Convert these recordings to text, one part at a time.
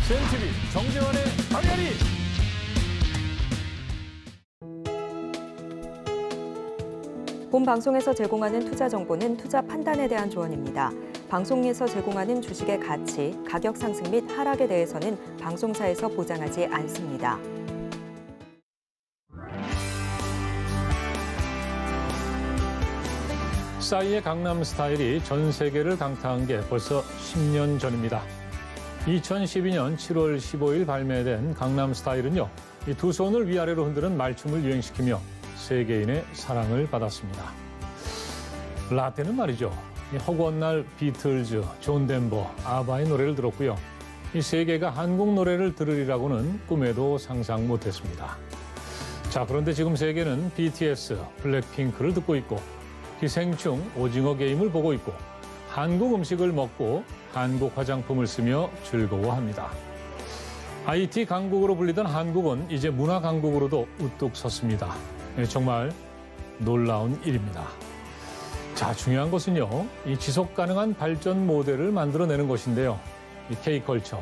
CNTV 정재환의 아리아리. 본 방송에서 제공하는 투자 정보는 투자 판단에 대한 조언입니다. 방송에서 제공하는 주식의 가치, 가격 상승 및 하락에 대해서는 방송사에서 보장하지 않습니다. 싸이의 강남 스타일이 전 세계를 강타한 게 벌써 10년 전입니다. 2012년 7월 15일 발매된 강남 스타일은요, 이 두 손을 위아래로 흔드는 말춤을 유행시키며 세계인의 사랑을 받았습니다. 라떼는 말이죠. 이 허구한 날 비틀즈, 존 덴버, 아바의 노래를 들었고요. 이 세계가 한국 노래를 들으리라고는 꿈에도 상상 못했습니다. 자, 그런데 지금 세계는 BTS, 블랙핑크를 듣고 있고 기생충, 오징어 게임을 보고 있고 한국 음식을 먹고 한국 화장품을 쓰며 즐거워합니다. IT 강국으로 불리던 한국은 이제 문화 강국으로도 우뚝 섰습니다. 정말 놀라운 일입니다. 자, 중요한 것은요, 이 지속 가능한 발전 모델을 만들어내는 것인데요. 이 K컬처,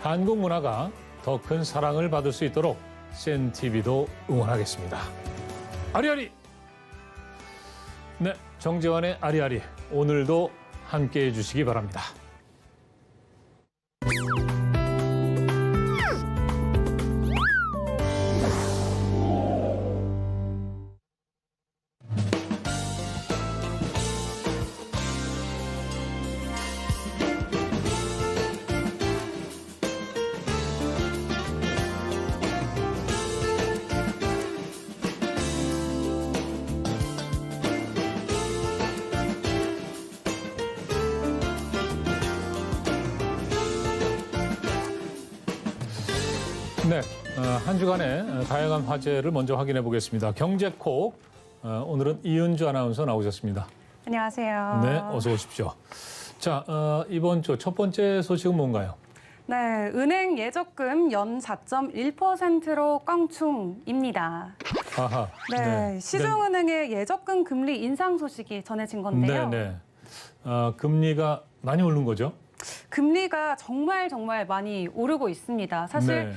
한국 문화가 더 큰 사랑을 받을 수 있도록 CNTV도 응원하겠습니다. 아리아리! 네, 정재환의 아리아리. 오늘도 함께해 주시기 바랍니다. 네, 한 주간의 다양한 화제를 먼저 확인해 보겠습니다. 경제콕, 오늘은 이은주 아나운서 나오셨습니다. 안녕하세요. 네, 어서 오십시오. 자, 이번 주 첫 번째 소식은 뭔가요? 네, 은행 예적금 연 4.1%로 껑충입니다. 아하. 네, 시중은행의 예적금 금리 인상 소식이 전해진 건데요. 네. 금리가 많이 오른 거죠? 금리가 정말 많이 오르고 있습니다. 사실 네.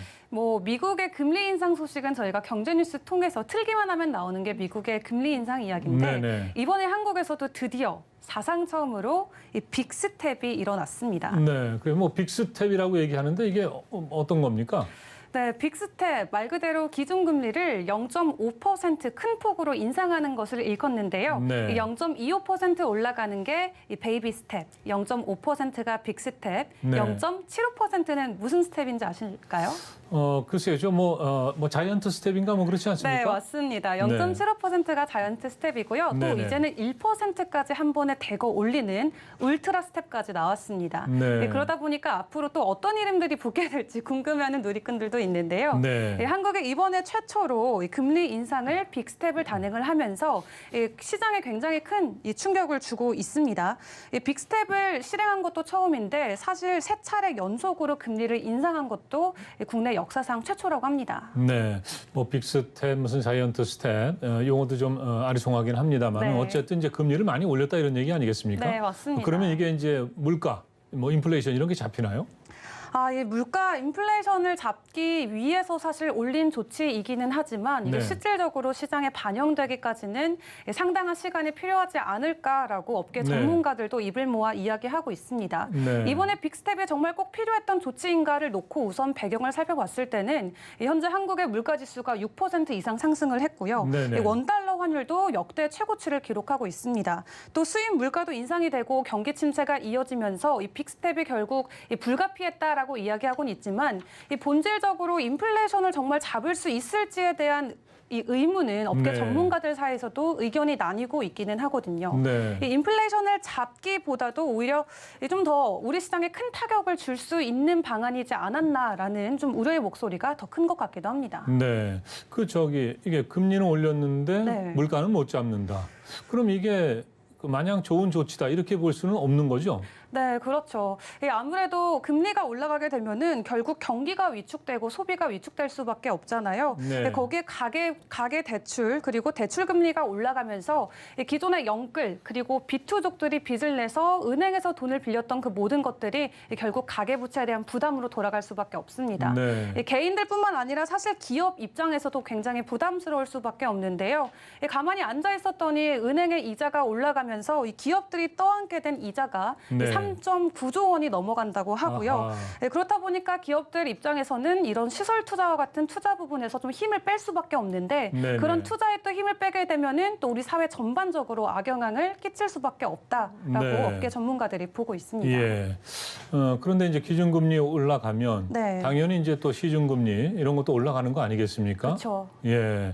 미국의 금리 인상 소식은 저희가 경제뉴스 통해서 틀기만 하면 나오는 게 미국의 금리 인상 이야기인데 네네. 이번에 한국에서도 드디어 사상 처음으로 이 빅스텝이 일어났습니다. 네, 그 빅스텝이라고 얘기하는데 이게 어떤 겁니까? 네, 빅스텝 말 그대로 기준금리를 0.5% 큰 폭으로 인상하는 것을 일컫는데요. 네. 0.25% 올라가는 게 이 베이비 스텝, 0.5%가 빅스텝, 네. 0.75%는 무슨 스텝인지 아실까요? 글쎄요, 자이언트 스텝인가 그렇지 않습니까? 네, 맞습니다. 0.75%가 자이언트 스텝이고요. 또 네네. 이제는 1%까지 한 번에 대거 올리는 울트라 스텝까지 나왔습니다. 네. 그러다 보니까 앞으로 또 어떤 이름들이 붙게 될지 궁금해하는 누리꾼들도 있는데요. 네. 한국이 이번에 최초로 이 금리 인상을 빅스텝을 단행을 하면서 시장에 굉장히 큰 충격을 주고 있습니다. 빅스텝을 실행한 것도 처음인데 사실 3차례 연속으로 금리를 인상한 것도 국내 역사상 최초라고 합니다. 네, 빅스텝, 무슨 자이언트 스텝, 용어도 좀 아리송하긴 합니다만 네. 어쨌든 이제 금리를 많이 올렸다 이런 얘기 아니겠습니까? 네, 맞습니다. 그러면 이게 이제 물가, 인플레이션 이런 게 잡히나요? 이 물가 인플레이션을 잡기 위해서 사실 올린 조치이기는 하지만 이게 네. 실질적으로 시장에 반영되기까지는 상당한 시간이 필요하지 않을까라고 업계 네. 전문가들도 입을 모아 이야기하고 있습니다. 네. 이번에 빅스텝이 정말 꼭 필요했던 조치인가를 놓고 우선 배경을 살펴봤을 때는 현재 한국의 물가지수가 6% 이상 상승을 했고요. 네네. 원달러 환율도 역대 최고치를 기록하고 있습니다. 또 수입 물가도 인상이 되고 경기 침체가 이어지면서 이 빅스텝이 결국 불가피했다라고 이야기하고는 있지만 이 본질적으로 인플레이션을 정말 잡을 수 있을지에 대한 이 의문은 업계 네. 전문가들 사이에서도 의견이 나뉘고 있기는 하거든요. 네. 이 인플레이션을 잡기보다도 오히려 좀 더 우리 시장에 큰 타격을 줄 수 있는 방안이지 않았나라는 좀 우려의 목소리가 더 큰 것 같기도 합니다. 네, 이게 금리는 올렸는데 네. 물가는 못 잡는다. 그럼 이게 마냥 좋은 조치다 이렇게 볼 수는 없는 거죠? 네, 그렇죠. 아무래도 금리가 올라가게 되면은 결국 경기가 위축되고 소비가 위축될 수밖에 없잖아요. 네. 거기에 가계 대출 그리고 대출 금리가 올라가면서 기존의 영끌 그리고 비투족들이 빚을 내서 은행에서 돈을 빌렸던 그 모든 것들이 결국 가계부채에 대한 부담으로 돌아갈 수밖에 없습니다. 네. 개인들뿐만 아니라 사실 기업 입장에서도 굉장히 부담스러울 수밖에 없는데요. 가만히 앉아 있었더니 은행의 이자가 올라가면서 이 기업들이 떠안게 된 이자가 네. 3.9조 원이 넘어간다고 하고요. 아하. 그렇다 보니까 기업들 입장에서는 이런 시설 투자와 같은 투자 부분에서 좀 힘을 뺄 수밖에 없는데 네네. 그런 투자에 또 힘을 빼게 되면은 또 우리 사회 전반적으로 악영향을 끼칠 수밖에 없다라고 네. 업계 전문가들이 보고 있습니다. 예. 그런데 이제 기준금리 올라가면 네. 당연히 이제 또 시중금리 이런 것도 올라가는 거 아니겠습니까? 그렇죠. 예.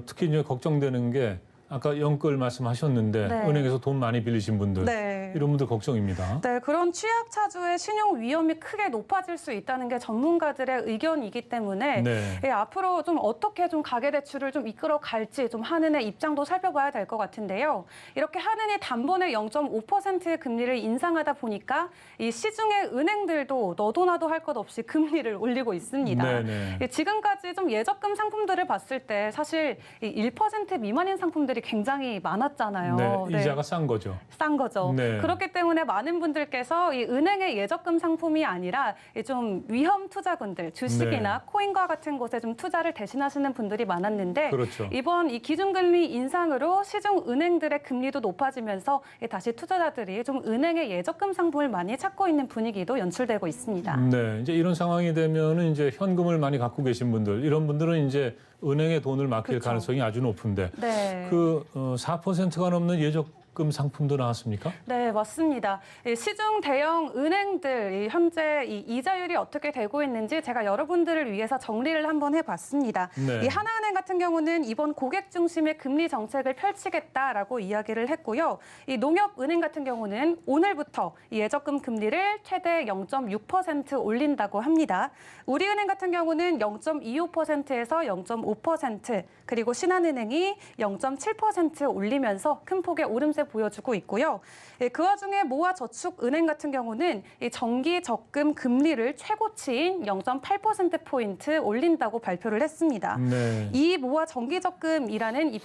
특히 이제 걱정되는 게 아까 영끌 말씀하셨는데 네. 은행에서 돈 많이 빌리신 분들 네. 이런 분들 걱정입니다. 네, 그런 취약차주의 신용 위험이 크게 높아질 수 있다는 게 전문가들의 의견이기 때문에 네. 앞으로 좀 어떻게 좀 가계대출을 좀 이끌어 갈지 좀 한은의 입장도 살펴봐야 될 것 같은데요. 이렇게 한은이 단번에 0.5%의 금리를 인상하다 보니까 이 시중의 은행들도 너도 나도 할 것 없이 금리를 올리고 있습니다. 네네. 지금까지 좀 예적금 상품들을 봤을 때 사실 이 1% 미만인 상품들이 굉장히 많았잖아요. 네. 이자가 싼 거죠. 싼 거죠. 네. 그렇기 때문에 많은 분들께서 이 은행의 예적금 상품이 아니라 좀 위험 투자군들, 주식이나 네. 코인과 같은 곳에 좀 투자를 대신하시는 분들이 많았는데 그렇죠. 이번 이 기준금리 인상으로 시중 은행들의 금리도 높아지면서 다시 투자자들이 좀 은행의 예적금 상품을 많이 찾고 있는 분위기도 연출되고 있습니다. 네. 이제 이런 상황이 되면은 이제 현금을 많이 갖고 계신 분들 이런 분들은 이제 은행에 돈을 맡길 그렇죠. 가능성이 아주 높은데 네. 그 4%가 넘는 예적금 상품도 나왔습니까? 네, 맞습니다. 시중 대형 은행들 현재 이 이자율이 어떻게 되고 있는지 제가 여러분들을 위해서 정리를 한번 해봤습니다. 네. 이 하나은행 같은 경우는 이번 고객 중심의 금리 정책을 펼치겠다라고 이야기를 했고요. 이 농협은행 같은 경우는 오늘부터 이 예적금 금리를 최대 0.6% 올린다고 합니다. 우리은행 같은 경우는 0.25%에서 0.5%, 그리고 신한은행이 0.7% 올리면서 큰 폭의 오름세 보여주고 있고요. 그 와중에 모아저축은행 같은 경우는 이 정기 적금 금리를 최고치인 0.8%포인트 올린다고 발표를 했습니다. 네. 이 모아 정기적금이라는 이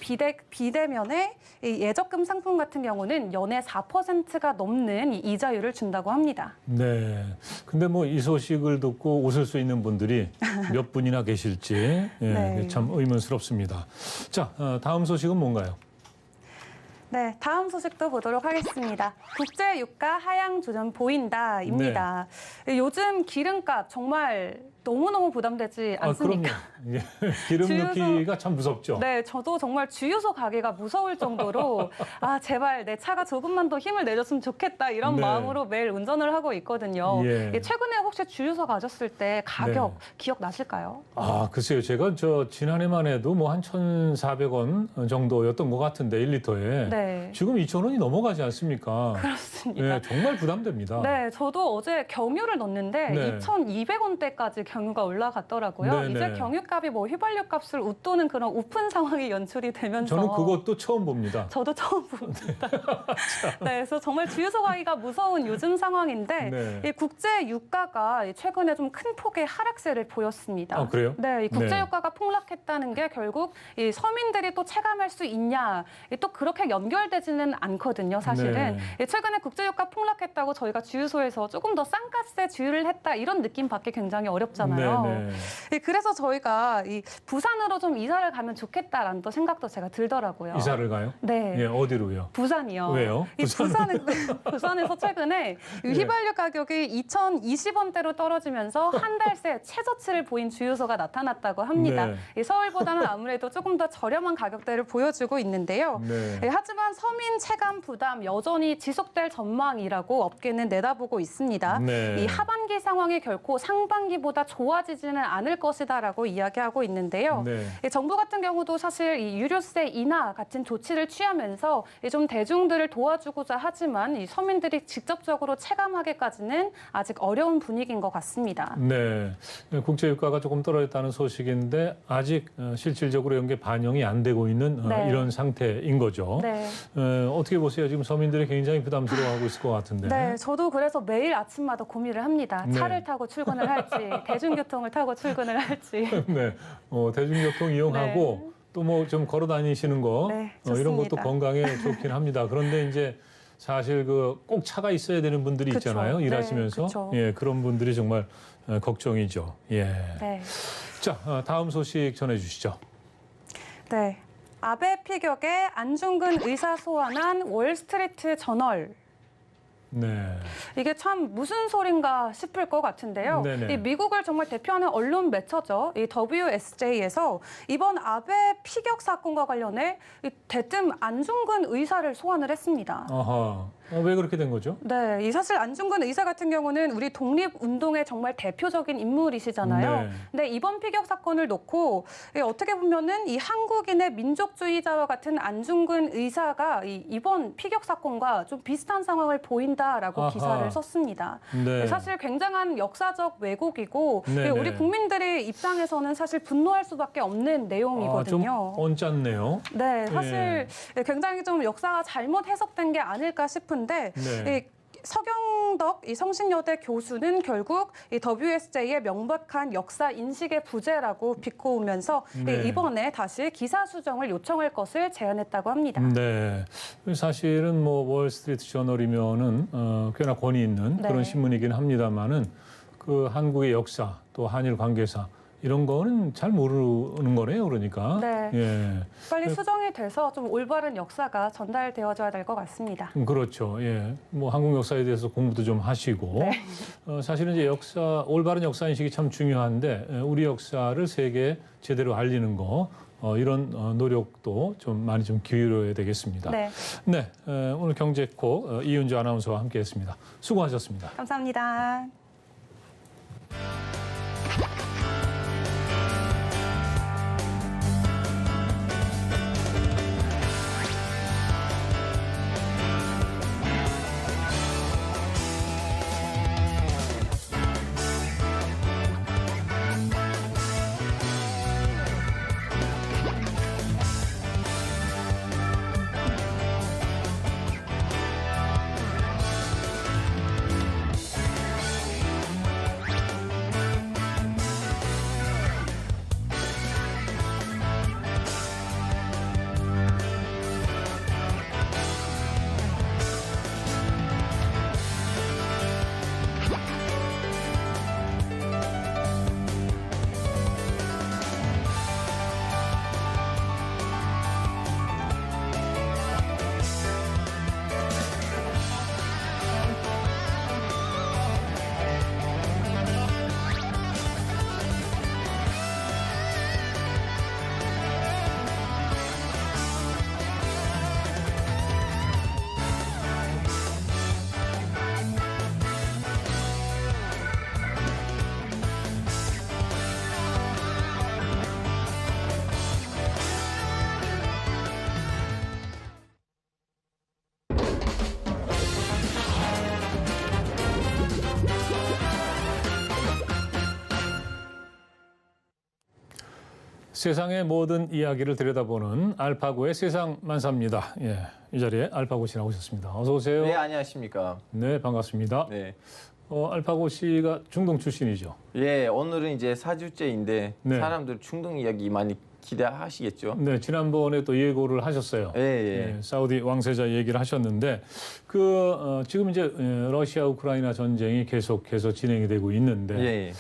비대면의 이 예적금 상품 같은 경우는 연에 4%가 넘는 이 이자율을 준다고 합니다. 네. 근데 뭐 이 소식을 듣고 웃을 수 있는 분들이 몇 분이나 계실지 예, 네. 참 의문스럽습니다. 자, 다음 소식은 뭔가요? 네, 다음 소식도 보도록 하겠습니다. 국제 유가 하향 조정 보인다입니다. 요즘 기름값 정말 너무너무 부담되지 않습니까? 그럼요. 예. 기름 주유소- 넣기가 참 무섭죠. 네, 저도 정말 주유소 가기가 무서울 정도로 아 제발 내 차가 조금만 더 힘을 내줬으면 좋겠다 이런 네. 마음으로 매일 운전을 하고 있거든요. 예. 최근에 혹시 주유소 가셨을 때 가격 네. 기억나실까요? 글쎄요. 제가 지난해만 해도 뭐 한 1,400원 정도였던 것 같은데 1리터에. 네. 지금 2,000원이 넘어가지 않습니까? 그렇습니다. 예, 정말 부담됩니다. 네, 저도 어제 경유를 넣었는데 네. 2,200원대까지 경유가 올라갔더라고요. 네, 이제 네. 경유값이 뭐 휘발유 값을 웃도는 그런 우픈 상황이 연출이 되면서 저는 그것도 처음 봅니다. 저도 처음 봅니다. 네, 그래서 정말 주유소 가기가 무서운 요즘 상황인데 네. 이 국제 유가가 최근에 좀 큰 폭의 하락세를 보였습니다. 아, 그래요? 네, 이 국제 네. 유가가 폭락했다는 게 결국 이 서민들이 또 체감할 수 있냐, 또 그렇게 연결되지는 않거든요, 사실은. 네. 최근에 국제 유가 폭락했다고 저희가 주유소에서 조금 더 싼 값에 주유를 했다 이런 느낌 받기 굉장히 어렵잖아요. 네. 그래서 저희가 이 부산으로 좀 이사를 가면 좋겠다라는 또 생각도 제가 들더라고요. 이사를 가요? 네. 예, 어디로요? 부산이요. 왜요? 이 부산에서 최근에 이 휘발유 가격이 2,020원대로 떨어지면서 한 달 새 최저치를 보인 주유소가 나타났다고 합니다. 네. 이 서울보다는 아무래도 조금 더 저렴한 가격대를 보여주고 있는데요. 네. 하지만 서민 체감 부담 여전히 지속될 전망이라고 업계는 내다보고 있습니다. 네. 이 하반기 상황이 결코 상반기보다 좋아지지는 않을 것이다라고 이야기하고 있는데요. 네. 정부 같은 경우도 사실 이 유류세 인하 같은 조치를 취하면서 좀 대중들을 도와주고자 하지만 이 서민들이 직접적으로 체감하기까지는 아직 어려운 분위기인 것 같습니다. 네. 국제 유가가 조금 떨어졌다는 소식인데 아직 실질적으로 이런 게 반영이 안 되고 있는 네. 이런 상태인 거죠. 네. 어떻게 보세요? 지금 서민들이 굉장히 부담스러워하고 있을 것 같은데. 네, 저도 그래서 매일 아침마다 고민을 합니다. 네. 차를 타고 출근을 할지, 대중교통을 타고 출근을 할지. 네. 대중교통 이용하고 또 뭐 좀 걸어 다니시는 거 네, 이런 것도 좋습니다. 건강에 좋긴 합니다. 그런데 이제 사실 그 꼭 차가 있어야 되는 분들이 그쵸. 있잖아요. 네, 일하시면서. 그쵸. 예, 그런 분들이 정말 걱정이죠. 예. 네. 자, 다음 소식 전해 주시죠. 네. 아베 피격에 안중근 의사 소환한 월스트리트 저널. 네. 이게 참 무슨 소린가 싶을 것 같은데요. 네네. 이 미국을 정말 대표하는 언론 매체죠. 이 WSJ에서 이번 아베 피격 사건과 관련해 대뜸 안중근 의사를 소환을 했습니다. 아하. 왜 그렇게 된 거죠? 네, 이 사실 안중근 의사 같은 경우는 우리 독립운동의 정말 대표적인 인물이시잖아요. 네. 근데 이번 피격 사건을 놓고 어떻게 보면은 이 한국인의 민족주의자와 같은 안중근 의사가 이번 피격 사건과 좀 비슷한 상황을 보인다라고 아하. 기사를 썼습니다. 네. 사실 굉장한 역사적 왜곡이고 네네. 우리 국민들의 입장에서는 사실 분노할 수밖에 없는 내용이거든요. 좀 언짢네요. 네, 사실 굉장히 좀 역사가 잘못 해석된 게 아닐까 싶은데 네. 이 서경덕 이 성신여대 교수는 결국 이 WSJ의 명백한 역사 인식의 부재라고 비꼬으면서 네. 이번에 다시 기사 수정을 요청할 것을 제안했다고 합니다. 네. 사실은 뭐 월스트리트 저널이면은 꽤나 권위 있는 네. 그런 신문이긴 합니다만은 그 한국의 역사 또 한일 관계사 이런 거는 잘 모르는 거네요. 그러니까. 네. 예. 빨리 수정이 돼서 좀 올바른 역사가 전달되어져야 될 것 같습니다. 그렇죠. 예. 뭐 한국 역사에 대해서 공부도 좀 하시고. 네. 사실은 이제 올바른 역사 인식이 참 중요한데 우리 역사를 세계에 제대로 알리는 거 이런 노력도 좀 많이 좀 기울여야 되겠습니다. 네, 네. 오늘 경제코 이윤주 아나운서와 함께했습니다. 수고하셨습니다. 감사합니다. 세상의 모든 이야기를 들여다보는 알파고의 세상 만사입니다. 예, 이 자리에 알파고 씨 나오셨습니다. 어서 오세요. 네, 안녕하십니까. 네, 반갑습니다. 네. 알파고 씨가 중동 출신이죠. 예, 오늘은 이제 4주째인데 네. 사람들 중동 이야기 많이 기대하시겠죠? 네, 지난번에 또 예고를 하셨어요. 예, 예. 네, 사우디 왕세자 얘기를 하셨는데 지금 이제 러시아 우크라이나 전쟁이 계속해서 진행이 되고 있는데 예.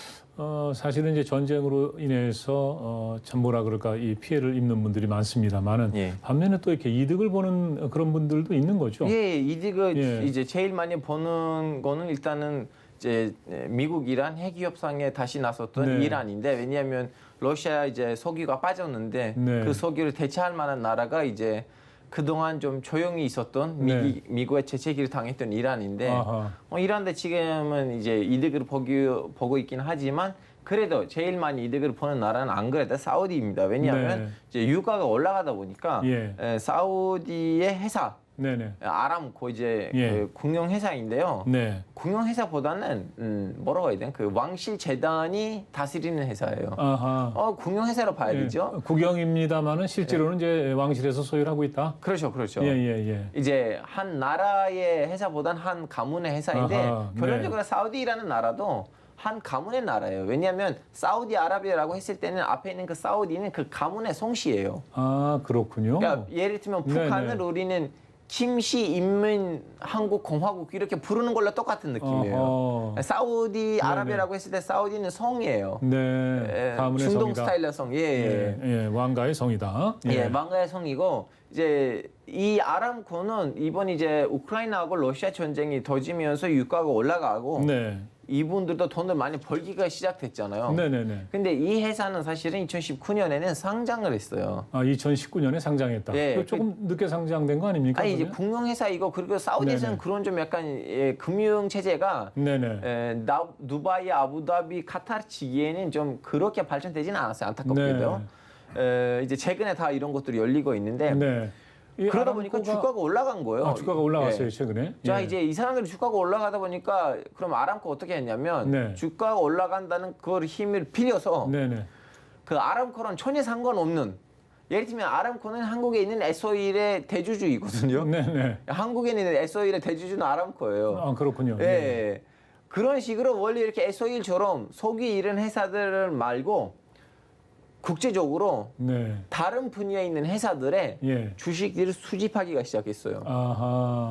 사실은 이제 전쟁으로 인해서 참 뭐라 그럴까 이 피해를 입는 분들이 많습니다만은 예. 반면에 또 이렇게 이득을 보는 그런 분들도 있는 거죠. 예, 이득을 예. 이제 제일 많이 버는 거는 일단은 이제 미국 이란 핵 협상에 다시 나섰던 네. 이란인데 왜냐하면 러시아 이제 석유가 빠졌는데 네. 그 석유를 대체할 만한 나라가 이제 그동안 좀 조용히 있었던 네. 미국의 재채기를 당했던 이란인데 아하. 이란도 지금은 이제 이득을 보고 있긴 하지만 그래도 제일 많이 이득을 보는 나라는 안 그래도 사우디입니다. 왜냐하면 네. 이제 유가가 올라가다 보니까 예. 사우디의 회사 네네. 아람코 이제 예. 그 국영 회사인데요. 네. 국영 회사보다는 뭐라고 해야 되나 그 왕실 재단이 다스리는 회사예요. 아하. 국영 회사로 봐야 예. 되죠. 국영입니다만은 실제로는 이제 왕실에서 소유를 하고 있다. 그렇죠, 그렇죠. 예, 예, 예. 이제 한 나라의 회사보단 한 가문의 회사인데 아하, 네. 결론적으로 사우디라는 나라도 한 가문의 나라예요. 왜냐하면 사우디아라비아라고 했을 때는 앞에 있는 그 사우디는 그 가문의 성씨예요. 아, 그렇군요. 그러니까 예를 들면 북한을 네네. 우리는 김씨 인민 한국 공화국 이렇게 부르는 걸로 똑같은 느낌이에요. 어허. 사우디아라비아라고 했을 때 사우디는 성이에요. 네. 가문의 중동 성이다. 스타일의 성. 예, 예. 예, 왕가의 성이다. 예, 망가의 성이고 이제 이 아람코는 이번 이제 우크라이나하고 러시아 전쟁이 터지면서 유가가 올라가고 네. 이분들도 돈을 많이 벌기가 시작됐잖아요. 네네네. 근데 이 회사는 사실은 2019년에는 상장을 했어요. 아, 2019년에 상장했다. 예, 그거 조금 늦게 상장된 거 아닙니까? 아니 이제 그러면? 국영회사이고 그리고 사우디에서는 네네. 그런 좀 약간 금융 체제가 네네. 두바이, 아부다비, 카타르 지기에는 좀 그렇게 발전되지는 않았어요. 안타깝게도. 이제 최근에 다 이런 것들이 열리고 있는데 네. 이 그러다 보니까 아람코가- 주가가 올라간 거예요. 아, 주가가 올라갔어요, 예. 최근에. 자 예. 이제 이 사람들이 주가가 올라가다 보니까 그럼 아람코 어떻게 했냐면 네. 주가가 올라간다는 그걸 힘을 빌려서 네네. 그 아람코랑 전혀 상관없는 예를 들면 아람코는 한국에 있는 에소일의 대주주이거든요. 네네. 한국에 있는 에소일의 대주주는 아람코예요. 아, 그렇군요. 예. 그런 식으로 원래 이렇게 에소일처럼 속이 이른 회사들을 말고 국제적으로 네. 다른 분야에 있는 회사들의 예. 주식들을 수집하기가 시작했어요. 아하.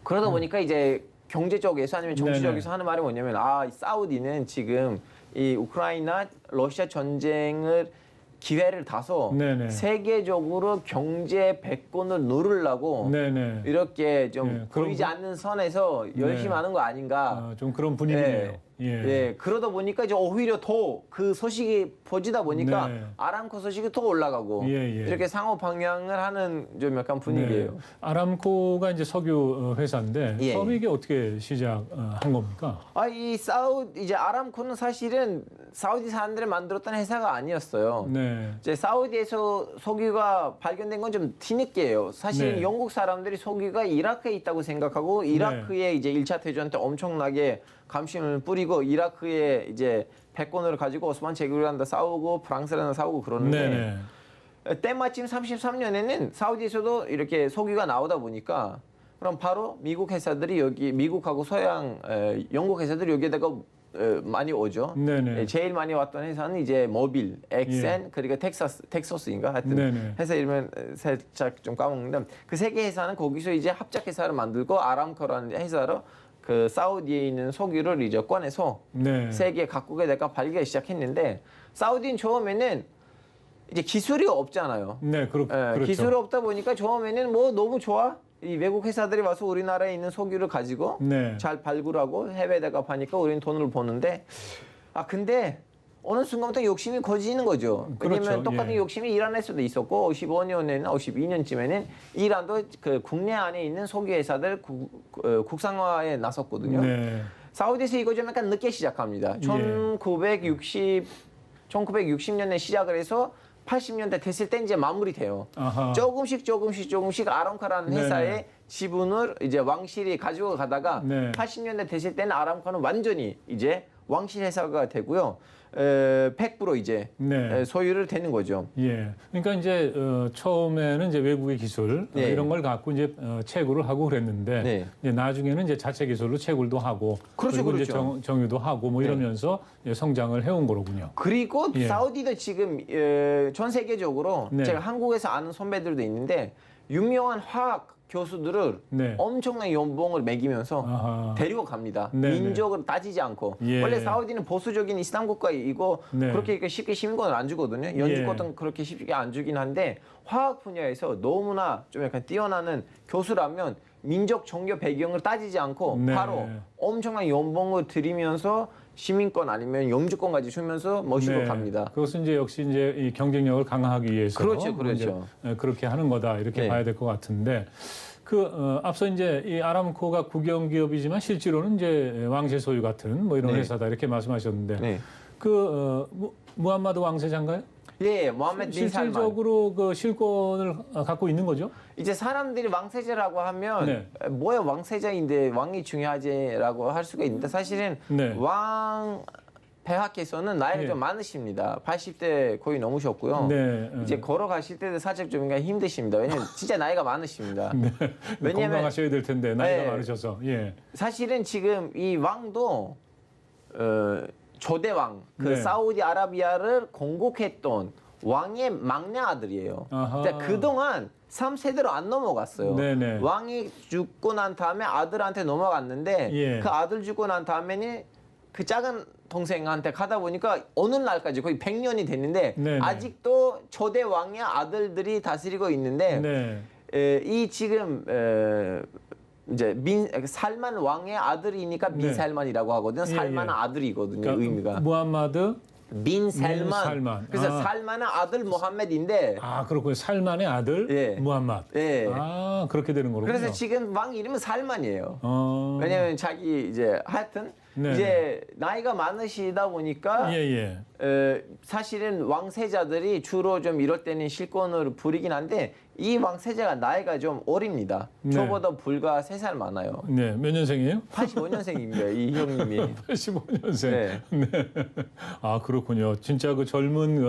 그러다 보니까 이제 경제적에서 아니면 정치적에서 네네. 하는 말이 뭐냐면 이 사우디는 지금 이 우크라이나 러시아 전쟁을 기회를 타서 네네. 세계적으로 경제 백권을 누르려고 네네. 이렇게 좀 예, 그런 보이지 않는 선에서 열심히 네. 하는 거 아닌가. 아, 좀 그런 분위기네요. 예. 그러다 보니까 이제 오히려 더 그 소식이 퍼지다 보니까 네. 아람코 소식이 더 올라가고 예, 예. 이렇게 상호 방향을 하는 좀 약간 분위기예요. 네. 아람코가 이제 석유 회사인데 예. 처음에 이게 어떻게 시작한 겁니까? 이 이제 아람코는 사실은 사우디 사람들이 만들었던 회사가 아니었어요. 네. 이제 사우디에서 석유가 발견된 건 좀 뒤늦게예요. 사실 네. 영국 사람들이 석유가 이라크에 있다고 생각하고 이라크에 이제 1차 대전 때 엄청나게 감심을 뿌리고 이라크에 이제 패권을 가지고 오스만 제국이랑 싸우고 프랑스랑 싸우고 그러는데 네네. 때마침 33년에는 사우디에서도 이렇게 석유가 나오다 보니까 그럼 바로 미국 회사들이 여기 미국하고 서양 영국 회사들이 여기에다가 많이 오죠. 네네. 제일 많이 왔던 회사는 이제 모빌, 엑센 그리고 텍사스인가 하여튼 네네. 회사 이름은 살짝 좀 까먹는데 그 세 개 회사는 거기서 이제 합작 회사를 만들고 아람코라는 회사로 그 사우디에 있는 석유를 이제 꺼내서 네. 세계 각국에다가 팔기 시작했는데 사우디는 처음에는 이제 기술이 없잖아요. 네, 그렇죠. 기술이 없다 보니까 처음에는 뭐 너무 좋아. 이 외국 회사들이 와서 우리나라에 있는 석유를 가지고 네. 잘 발굴하고 해외에다가 파니까 우리는 돈을 버는데 근데 어느 순간부터 욕심이 커지는 거죠. 왜냐면 그렇죠. 똑같은 예. 욕심이 이란에서도 있었고 15년에나 12년쯤에는 이란도 그 국내 안에 있는 석유 회사들 국산화에 나섰거든요. 네. 사우디에서 이거 좀 약간 늦게 시작합니다. 예. 1960년에 시작을 해서 80년대 됐을 때 이제 마무리돼요. 아하. 조금씩 아람코라는 네네. 회사의 지분을 이제 왕실이 가지고 가다가 네. 80년대 됐을 때는 아람코는 완전히 이제 왕실 회사가 되고요. 100% 이제 네. 소유를 되는 거죠. 예. 그러니까 이제 처음에는 이제 외국의 기술 네. 이런 걸 갖고 이제 채굴을 하고 그랬는데 네. 이제 나중에는 이제 자체 기술로 채굴도 하고 그렇죠, 그리고 이제 그렇죠. 정유도 하고 뭐 네. 이러면서 이제 성장을 해온 거로군요. 그리고 예. 사우디도 지금 전 세계적으로 네. 제가 한국에서 아는 선배들도 있는데 유명한 화학 교수들을 네. 엄청난 연봉을 매기면서 아하. 데리고 갑니다. 네네. 민족을 따지지 않고. 예. 원래 사우디는 보수적인 이슬람 국가이고 네. 그렇게 쉽게 시민권을 안 주거든요. 연주권은 그렇게 쉽게 안 주긴 한데 화학 분야에서 너무나 좀 약간 뛰어나는 교수라면 민족 종교 배경을 따지지 않고 네. 바로 엄청난 연봉을 드리면서 시민권 아니면 영주권까지 주면서 모시고 네. 갑니다. 그것은 이제 역시 이제 이 경쟁력을 강화하기 위해서 그렇죠, 그렇죠. 이제 그렇게 하는 거다 이렇게 네. 봐야 될 것 같은데 앞서 이제 이 아람코가 국영 기업이지만 실제로는 이제 왕실 소유 같은 뭐 이런 네. 회사다 이렇게 말씀하셨는데 네. 무함마드 왕세자인가요? 예, 모함메드 빈 살만. 실질적으로 그 실권을 갖고 있는 거죠? 이제 사람들이 왕세자라고 하면 네. 뭐야 왕세자인데 왕이 중요하지라고 할 수가 있는데 사실은 네. 왕 폐하께서는 나이가 예. 좀 많으십니다. 80대 거의 넘으셨고요. 네. 이제 걸어가실 때도 살짝 좀 힘드십니다. 왜냐면 진짜 나이가 많으십니다. 왜냐면 건강하셔야 될 텐데 나이가 네. 많으셔서. 예. 사실은 지금 이 왕도 조대왕 그 네. 사우디아라비아를 건국했던 왕의 막내 아들이에요. 아하. 그러니까 그동안 3세대로 안 넘어갔어요. 네네. 왕이 죽고 난 다음에 아들한테 넘어갔는데 예. 그 아들 죽고 난 다음에는 그 작은 동생한테 가다 보니까 어느 날까지 거의 100년이 됐는데 네네. 아직도 초대 왕의 아들들이 다스리고 있는데 네. 이 지금 이제 살만 왕의 아들이니까 빈 네. 살만이라고 하거든요. 예, 살만은 예. 아들이거든요. 그러니까 의미가 무함마드. 빈 살만. 살만. 그래서 아. 살만은 아들 모함메드인데 아, 그렇군요. 살만의 아들 예. 무함마드. 예. 아, 그렇게 되는 거군요. 그래서 지금 왕 이름은 살만이에요. 왜냐면 자기 이제 하여튼 네. 이제 나이가 많으시다 보니까 예, 예. 사실은 왕세자들이 주로 좀 이럴 때는 실권을 부리긴 한데 이 왕세자가 나이가 좀 어립니다. 네. 저보다 불과 3살 많아요. 네. 몇 년생이에요? 85년생입니다. 이 형님이. 85년생. 네. 네. 아, 그렇군요. 진짜 그 젊은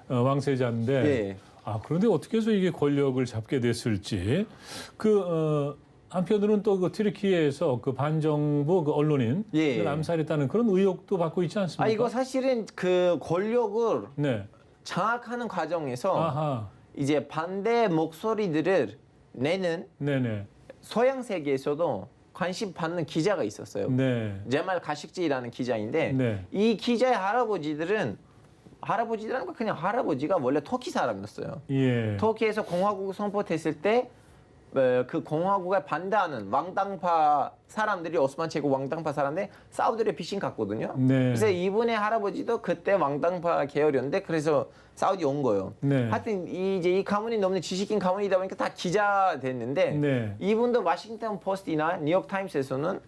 왕세자인데. 예. 아, 그런데 어떻게 해서 이게 권력을 잡게 됐을지. 한편으로는 또 그 튀르키예에서 그 반정부 그 언론인 예. 암살했다는 그런 의혹도 받고 있지 않습니까? 아 이거 사실은 그 권력을 네. 장악하는 과정에서 아하. 이제 반대 목소리들을 내는 네네. 서양 세계에서도 관심 받는 기자가 있었어요. 네. 제말 가식지라는 기자인데 네. 이 기자의 할아버지라는 거 그냥 할아버지가 원래 터키 사람이었어요. 예. 터키에서 공화국 선포됐을 때 그 공화국에 반대하는 왕당파 사람들이 오스만 제국 왕당파 사람들 사우디를 비신 갔거든요. 네. 그래서 이분의 할아버지도 그때 왕당파 계열이었는데 그래서 사우디 온 거예요. 네. 하여튼 이 가문이 너무 지식인 가문이다 보니까 다 기자 됐는데 네. 이분도 워싱턴 포스트나 뉴욕 타임스에서는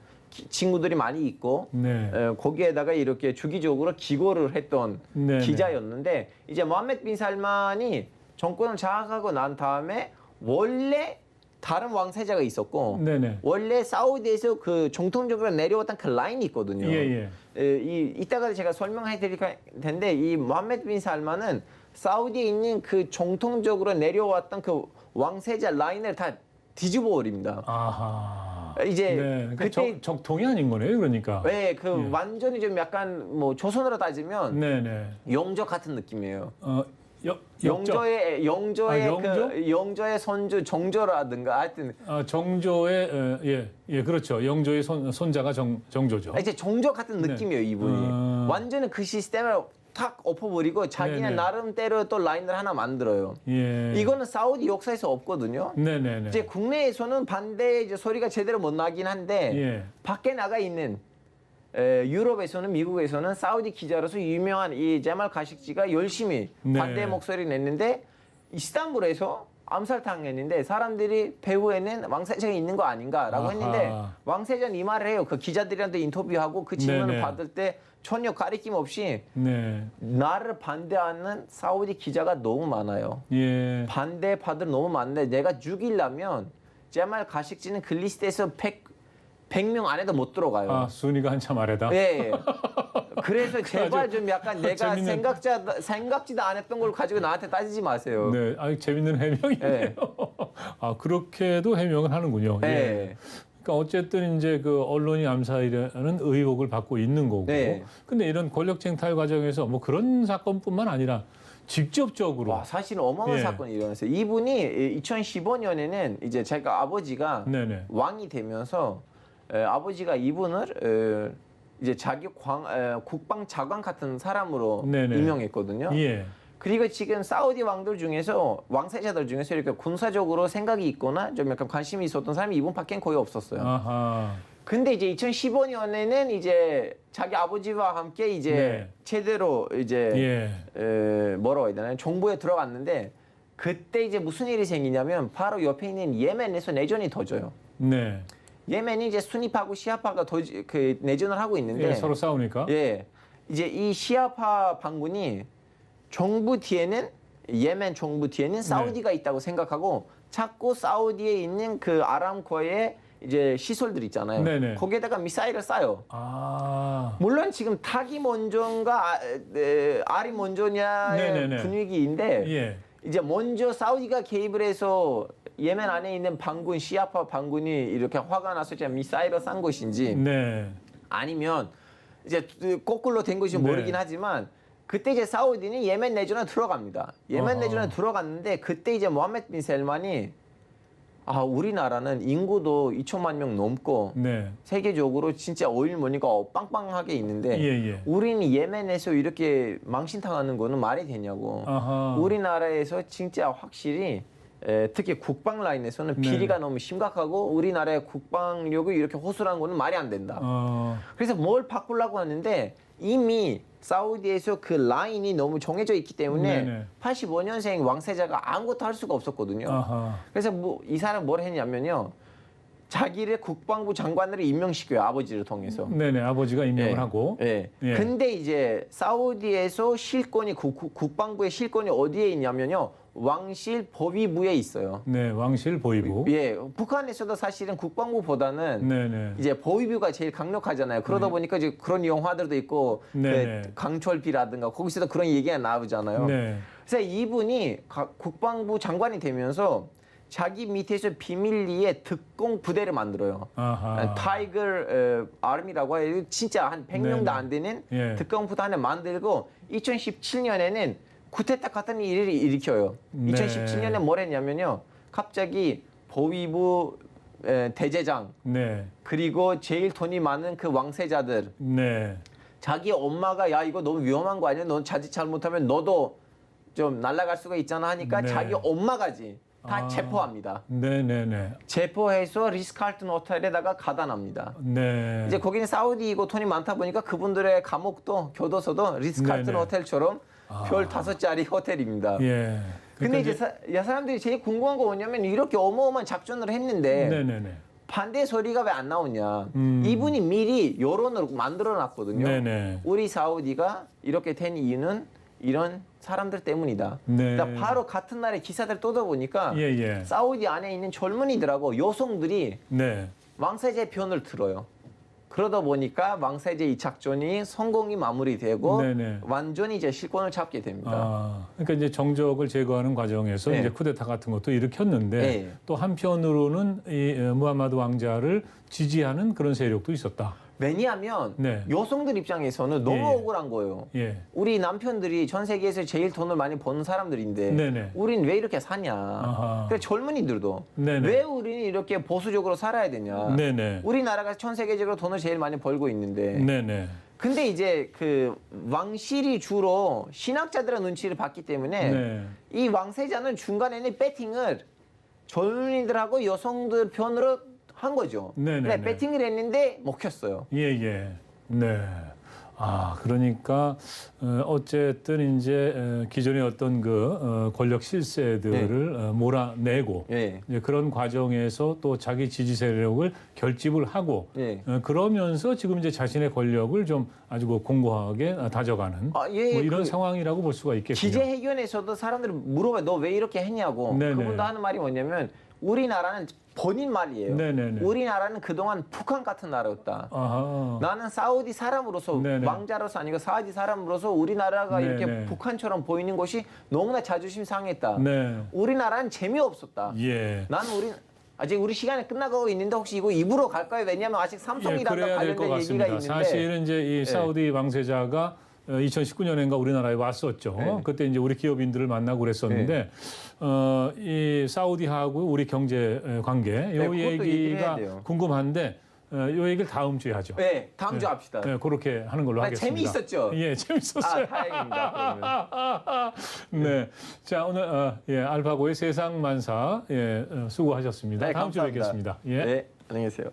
친구들이 많이 있고 네. 거기에다가 이렇게 주기적으로 기고를 했던 네, 기자였는데 이제 모함메드 빈 살만이 정권을 장악하고 난 다음에 원래 다른 왕세자가 있었고 네네. 원래 사우디에서 그 정통적으로 내려왔던 그 라인이 있거든요. 예. 이따가 제가 설명해 드릴 텐데 이 모함메드 빈 살만은 사우디에 있는 그 정통적으로 내려왔던 그 왕세자 라인을 다 뒤집어 버립니다. 아하. 이제 네. 그때 적통이 아닌 거네요, 그러니까. 네, 그 예. 완전히 좀 약간 뭐 조선으로 따지면 네네. 영조 같은 느낌이에요. 역적. 영조의 영조? 그 영조의 손주 정조라든가 하여튼 정조의 그렇죠. 영조의 손자가 정조죠. 이제 정조 같은 네. 느낌이에요 이분이. 완전히 그 시스템을 탁 엎어버리고 자기는 네네. 나름대로 또 라인을 하나 만들어요. 예. 이거는 사우디 역사에서 없거든요. 네네네. 이제 국내에서는 반대 이제 소리가 제대로 못 나긴 한데 예. 밖에 나가 있는 유럽에서는 미국에서는 사우디 기자로서 유명한 이 제말 가식지가 열심히 네. 반대 목소리를 냈는데 이스탄불에서 암살당했는데 사람들이 배후에는 왕세자가 있는 거 아닌가라고 아하. 했는데 왕세자는 이 말을 해요. 그 기자들한테 인터뷰하고 그 질문을 네네. 받을 때 전혀 가리낌 없이 네. 나를 반대하는 사우디 기자가 너무 많아요. 예. 반대파들 너무 많은데 내가 죽이려면 제말 가식지는 그 리스트에서 100명 안에도 못 들어가요. 아, 순위가 한참 아래다. 예. 그래서 제발 좀 약간 내가 재밌는- 생각지도 않았던 걸 가지고 나한테 따지지 마세요. 네. 재밌는 해명이네요. 예. 아, 그렇게도 해명을 하는군요. 예. 예. 그러니까 어쨌든 이제 그 언론이 암살이라는 의혹을 받고 있는 거고. 네. 근데 이런 권력 쟁탈 과정에서 뭐 그런 사건뿐만 아니라 직접적으로 와, 사실은 어마어마한 예. 사건이 일어났어요. 이분이 2015년에는 이제 제가 아버지가 네네. 왕이 되면서 아버지가 이분을 이제 자기 국방장관 같은 사람으로 네네. 임명했거든요. 예. 그리고 지금 사우디 왕들 중에서 왕세자들 중에서 이렇게 군사적으로 생각이 있거나 좀 약간 관심이 있었던 사람이 이분밖엔 거의 없었어요. 아하. 근데 이제 2015년에는 이제 자기 아버지와 함께 이제 네. 제대로 이제 예. 뭐라고 해야 되나요? 정부에 들어갔는데 그때 이제 무슨 일이 생기냐면 바로 옆에 있는 예멘에서 내전이 터져요. 네. 예멘이 이제 수니파하고 시아파가 그 내전을 하고 있는데 예, 서로 싸우니까. 예. 이제 이 시아파 반군이 정부 뒤에는 예멘 정부 뒤에는 사우디가 있다고 생각하고 자꾸 사우디에 있는 그 아람코의 이제 시설들 있잖아요. 네네. 거기에다가 미사일을 쏴요. 아. 물론 지금 닭이 먼저인가 알이 먼저냐의 네네네. 분위기인데 예. 이제 먼저 사우디가 개입을 해서 예멘 안에 있는 반군 시아파 반군이 이렇게 화가 나서 이제 미사일을 쏜 것인지 네. 아니면 이제 거꾸로 된 것이 모르긴 네. 하지만 그때 이제 사우디는 예멘 내전에 들어갑니다. 예멘 어허. 내전에 들어갔는데 그때 이제 모하메드 빈 셀만이 우리나라는 인구도 2천만 명 넘고 네. 세계적으로 진짜 오일 머니가 빵빵하게 있는데 예. 우리는 예멘에서 이렇게 망신당하는 거는 말이 되냐고. 아하. 우리나라에서 진짜 확실히 특히 국방 라인에서는 네. 비리가 너무 심각하고 우리나라의 국방력이 이렇게 호술한 거는 말이 안 된다. 그래서 뭘 바꾸려고 하는데 이미 사우디에서 그 라인이 너무 정해져 있기 때문에 네네. 85년생 왕세자가 아무것도 할 수가 없었거든요. 아하. 그래서 이 사람 뭘 했냐면요. 자기를 국방부 장관으로 임명시켜요. 아버지를 통해서. 네네. 아버지가 임명을 하고. 예. 예. 근데 이제 사우디에서 실권이 국방부의 실권이 어디에 있냐면요. 왕실 보위부에 있어요. 네. 왕실 보위부. 예. 북한에서도 사실은 국방부보다는 네네. 이제 보위부가 제일 강력하잖아요. 그러다 보니까 이제 그런 영화들도 있고 네네. 강철비라든가 거기서도 그런 얘기가 나오잖아요. 네. 그래서 이분이 국방부 장관이 되면서 자기 밑에서 비밀리에 특공 부대를 만들어요. 아하. 타이거 아미라고 해요. 진짜 한 100명도 네네. 안 되는 예. 특공 부대 하나 만들고 2017년에는 쿠데타 같은 일을 일으켜요. 네. 2017년에 뭘 했냐면요. 갑자기 보위부 대제장 네. 그리고 제일 돈이 많은 그 왕세자들 네. 자기 엄마가 야 이거 너무 위험한 거 아니야? 넌 자칫 잘못하면 너도 좀 날아갈 수가 있잖아 하니까 네. 자기 엄마까지 다 아. 체포합니다. 네네네. 체포해서 리스칼튼 호텔에다가 가다납니다. 네. 이제 거기는 사우디이고 돈이 많다 보니까 그분들의 감옥도 교도소도 리스칼튼 네네. 호텔처럼 별 5짜리 호텔입니다. 예. 근데 이제 사람들이 제일 궁금한 거 뭐냐면 이렇게 어마어마한 작전을 했는데 네네네. 반대 소리가 왜 안 나오냐. 음. 이분이 미리 여론을 만들어 놨거든요. 네네. 우리 사우디가 이렇게 된 이유는 이런 사람들 때문이다. 네. 그러니까 바로 같은 날에 기사들 뜯어보니까 예. 사우디 안에 있는 젊은이들하고 여성들이 네. 왕세제 편을 들어요. 그러다 보니까 왕세제 이 작전이 성공이 마무리되고 네네. 완전히 이제 실권을 잡게 됩니다. 그러니까 이제 정적을 제거하는 과정에서 네. 이제 쿠데타 같은 것도 일으켰는데 네. 또 한편으로는 이 무하마드 왕자를 지지하는 그런 세력도 있었다. 왜냐하면 네. 여성들 입장에서는 너무 예. 억울한 거예요. 예. 우리 남편들이 전 세계에서 제일 돈을 많이 버는 사람들인데 네네. 우린 왜 이렇게 사냐. 아하. 그래 젊은이들도 네네. 왜 우리는 이렇게 보수적으로 살아야 되냐. 네네. 우리나라가 전 세계적으로 돈을 제일 많이 벌고 있는데. 네네. 근데 이제 그 왕실이 주로 신학자들의 눈치를 봤기 때문에 네. 이 왕세자는 중간에는 배팅을 젊은이들하고 여성들 편으로 한 거죠. 네네네. 근데 배팅을 했는데 먹혔어요. 예. 네. 그러니까 어쨌든 이제 기존의 어떤 그 권력 실세들을 몰아내고 예. 이제 그런 과정에서 또 자기 지지 세력을 결집을 하고 예. 그러면서 지금 이제 자신의 권력을 좀 아주 공고하게 다져가는 예, 뭐 이런 그 상황이라고 볼 수가 있겠군요. 기재회견에서도 사람들이 물어봐요. 너 왜 이렇게 했냐고. 네네. 그분도 하는 말이 뭐냐면 우리나라는 본인 말이에요. 네네네. 우리나라는 그동안 북한 같은 나라였다. 아하. 나는 사우디 사람으로서 네네. 왕자로서 아니고 사우디 사람으로서 우리나라가 네네. 이렇게 북한처럼 보이는 것이 너무나 자존심 상했다. 네. 우리나라는 재미없었다. 예. 아직 우리 시간이 끝나가고 있는데 혹시 이거 입으로 갈까요? 왜냐하면 아직 삼성이랑 그래야 될 것 관련된 얘기가 같습니다. 있는데. 사실은 이제 이 사우디 왕세자가 2019년인가 우리나라에 왔었죠. 네. 그때 이제 우리 기업인들을 만나고 그랬었는데 이 사우디하고 우리 경제 관계 요 그것도 얘기를 해야 얘기가 돼요. 궁금한데 요 얘기를 다음 주에 하죠. 네, 다음 주 합시다. 네, 그렇게 하는 걸로 하겠습니다. 재미있었죠? 예, 재밌었어요. 다행입니다. 그러면. 네, 자 오늘 알파고의 세상만사 수고하셨습니다. 네, 다음 주에 감사합니다. 뵙겠습니다. 예. 네, 안녕히 계세요.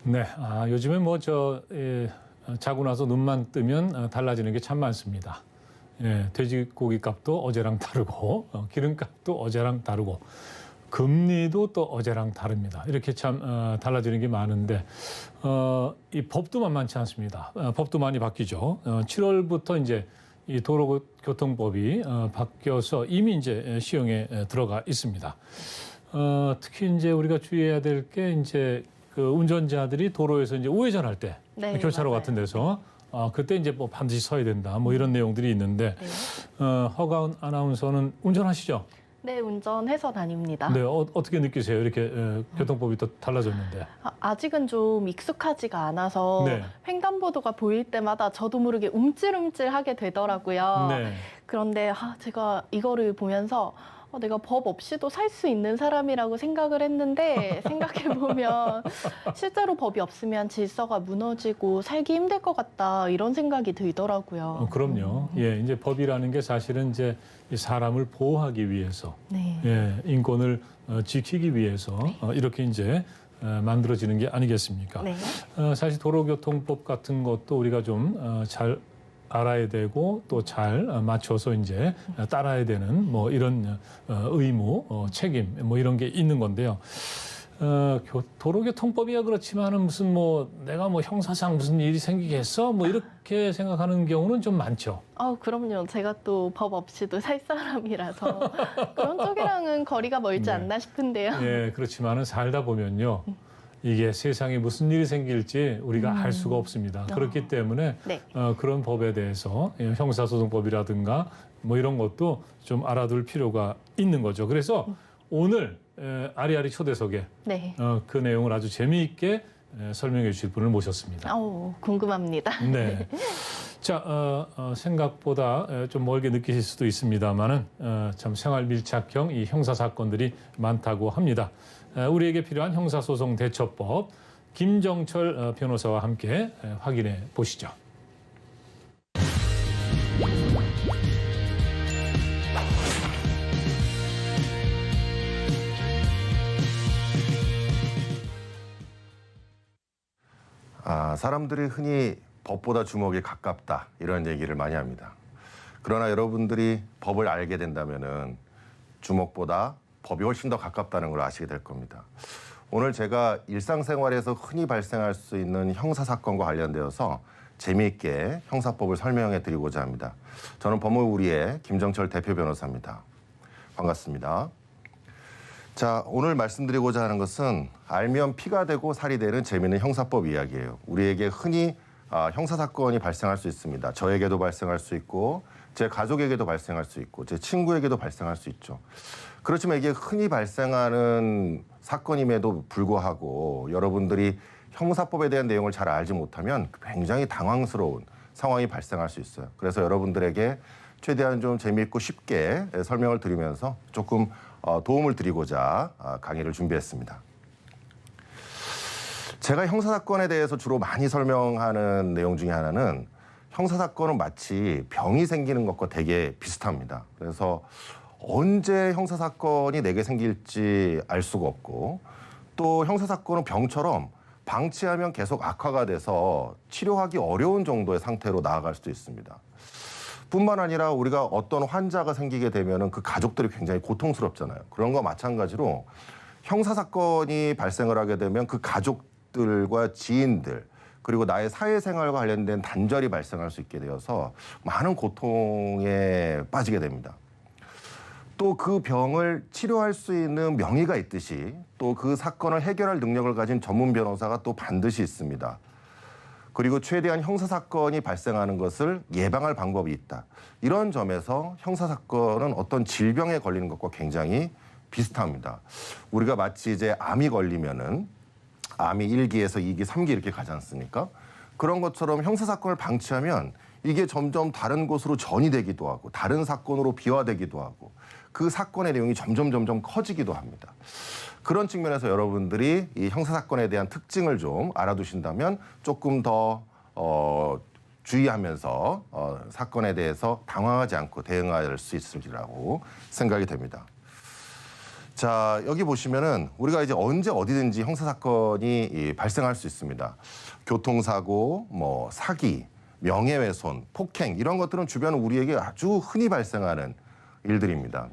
네, 요즘에 자고 나서 눈만 뜨면 달라지는 게 참 많습니다. 예, 돼지고기 값도 어제랑 다르고 기름값도 어제랑 다르고 금리도 또 어제랑 다릅니다. 이렇게 참 달라지는 게 많은데 이 법도 만만치 않습니다. 법도 많이 바뀌죠. 7월부터 이제 이 도로교통법이 바뀌어서 이미 이제 시행에 들어가 있습니다. 특히 이제 우리가 주의해야 될 게 이제 그 운전자들이 도로에서 이제 우회전할 때 네, 교차로 맞아요. 같은 데서 그때 이제 뭐 반드시 서야 된다 뭐 이런 내용들이 있는데 허가은 아나운서는 운전하시죠? 네, 운전해서 다닙니다. 네, 어떻게 느끼세요? 이렇게 교통법이 또 달라졌는데. 아직은 좀 익숙하지가 않아서 네. 횡단보도가 보일 때마다 저도 모르게 움찔움찔하게 되더라고요. 네. 그런데 제가 이거를 보면서 내가 법 없이도 살 수 있는 사람이라고 생각을 했는데 생각해보면 실제로 법이 없으면 질서가 무너지고 살기 힘들 것 같다 이런 생각이 들더라고요. 그럼요. 예, 이제 법이라는 게 사실은 이제 이 사람을 보호하기 위해서, 네. 예, 인권을 지키기 위해서 이렇게 이제 만들어지는 게 아니겠습니까? 네. 사실 도로교통법 같은 것도 우리가 좀 잘 알아야 되고 또 잘 맞춰서 이제 따라야 되는 뭐 이런 의무, 책임 뭐 이런 게 있는 건데요. 도로교통법이야 그렇지만은 무슨 뭐 내가 뭐 형사상 무슨 일이 생기겠어? 뭐 이렇게 생각하는 경우는 좀 많죠. 그럼요. 제가 또 법 없이도 살 사람이라서 그런 쪽이랑은 거리가 멀지 네. 않나 싶은데요. 예, 그렇지만은 살다 보면요. 이게 세상에 무슨 일이 생길지 우리가 알 수가 없습니다. 그렇기 때문에 네. 그런 법에 대해서 형사소송법이라든가 뭐 이런 것도 좀 알아둘 필요가 있는 거죠. 그래서 오늘 아리아리 초대석에 네. 그 내용을 아주 재미있게 설명해 주실 분을 모셨습니다. 궁금합니다. 네. 자, 생각보다 좀 멀게 느끼실 수도 있습니다만은 참 생활 밀착형 이 형사 사건들이 많다고 합니다. 우리에게 필요한 형사소송 대처법 김정철 변호사와 함께 확인해 보시죠. 사람들이 흔히 법보다 주먹이 가깝다 이런 얘기를 많이 합니다. 그러나 여러분들이 법을 알게 된다면은 주먹보다 법이 훨씬 더 가깝다는 걸 아시게 될 겁니다. 오늘 제가 일상생활에서 흔히 발생할 수 있는 형사사건과 관련되어서 재미있게 형사법을 설명해 드리고자 합니다. 저는 법무우리의 김정철 대표 변호사입니다. 반갑습니다. 자, 오늘 말씀드리고자 하는 것은 알면 피가 되고 살이 되는 재미있는 형사법 이야기예요. 우리에게 흔히 형사사건이 발생할 수 있습니다. 저에게도 발생할 수 있고 제 가족에게도 발생할 수 있고 제 친구에게도 발생할 수 있죠. 그렇지만 이게 흔히 발생하는 사건임에도 불구하고 여러분들이 형사법에 대한 내용을 잘 알지 못하면 굉장히 당황스러운 상황이 발생할 수 있어요. 그래서 여러분들에게 최대한 좀 재미있고 쉽게 설명을 드리면서 조금 도움을 드리고자 강의를 준비했습니다. 제가 형사사건에 대해서 주로 많이 설명하는 내용 중에 하나는 형사사건은 마치 병이 생기는 것과 되게 비슷합니다. 그래서 언제 형사사건이 내게 생길지 알 수가 없고 또 형사사건은 병처럼 방치하면 계속 악화가 돼서 치료하기 어려운 정도의 상태로 나아갈 수도 있습니다. 뿐만 아니라 우리가 어떤 환자가 생기게 되면 그 가족들이 굉장히 고통스럽잖아요. 그런 거 마찬가지로 형사사건이 발생을 하게 되면 그 가족들과 지인들 그리고 나의 사회생활과 관련된 단절이 발생할 수 있게 되어서 많은 고통에 빠지게 됩니다. 또 그 병을 치료할 수 있는 명의가 있듯이 또 그 사건을 해결할 능력을 가진 전문 변호사가 또 반드시 있습니다. 그리고 최대한 형사사건이 발생하는 것을 예방할 방법이 있다. 이런 점에서 형사사건은 어떤 질병에 걸리는 것과 굉장히 비슷합니다. 우리가 마치 이제 암이 걸리면은 암이 1기에서 2기, 3기 이렇게 가지 않습니까? 그런 것처럼 형사사건을 방치하면 이게 점점 다른 곳으로 전이되기도 하고 다른 사건으로 비화되기도 하고 그 사건의 내용이 점점 커지기도 합니다. 그런 측면에서 여러분들이 이 형사사건에 대한 특징을 좀 알아두신다면 조금 더 주의하면서 사건에 대해서 당황하지 않고 대응할 수 있으리라고 생각이 됩니다. 자, 여기 보시면은 우리가 이제 언제 어디든지 형사사건이 발생할 수 있습니다. 교통사고, 뭐 사기, 명예훼손, 폭행 이런 것들은 주변 우리에게 아주 흔히 발생하는 일들입니다.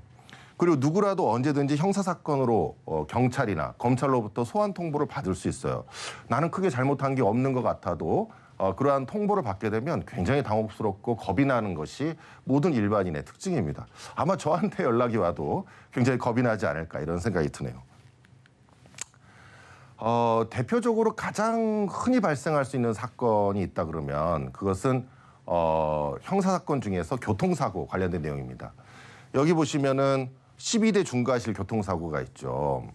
그리고 누구라도 언제든지 형사사건으로 경찰이나 검찰로부터 소환 통보를 받을 수 있어요. 나는 크게 잘못한 게 없는 것 같아도 그러한 통보를 받게 되면 굉장히 당혹스럽고 겁이 나는 것이 모든 일반인의 특징입니다. 아마 저한테 연락이 와도 굉장히 겁이 나지 않을까 이런 생각이 드네요. 대표적으로 가장 흔히 발생할 수 있는 사건이 있다 그러면 그것은 형사사건 중에서 교통사고 관련된 내용입니다. 여기 보시면은 12대 중과실 교통사고가 있죠.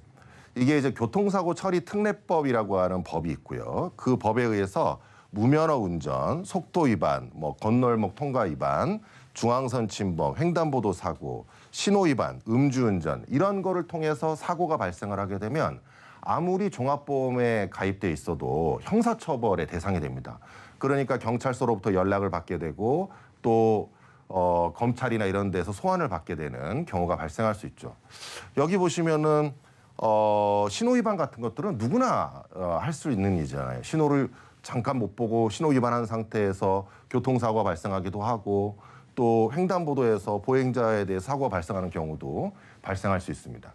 이게 이제 교통사고 처리 특례법이라고 하는 법이 있고요. 그 법에 의해서 무면허 운전, 속도 위반, 뭐 건널목 통과 위반, 중앙선 침범, 횡단보도 사고, 신호 위반, 음주운전 이런 거를 통해서 사고가 발생을 하게 되면 아무리 종합보험에 가입돼 있어도 형사처벌의 대상이 됩니다. 그러니까 경찰서로부터 연락을 받게 되고 또 검찰이나 이런 데서 소환을 받게 되는 경우가 발생할 수 있죠. 여기 보시면은 신호 위반 같은 것들은 누구나 할 수 있는 일이잖아요. 신호를 잠깐 못 보고 신호 위반한 상태에서 교통사고가 발생하기도 하고 또 횡단보도에서 보행자에 대해 사고가 발생하는 경우도 발생할 수 있습니다.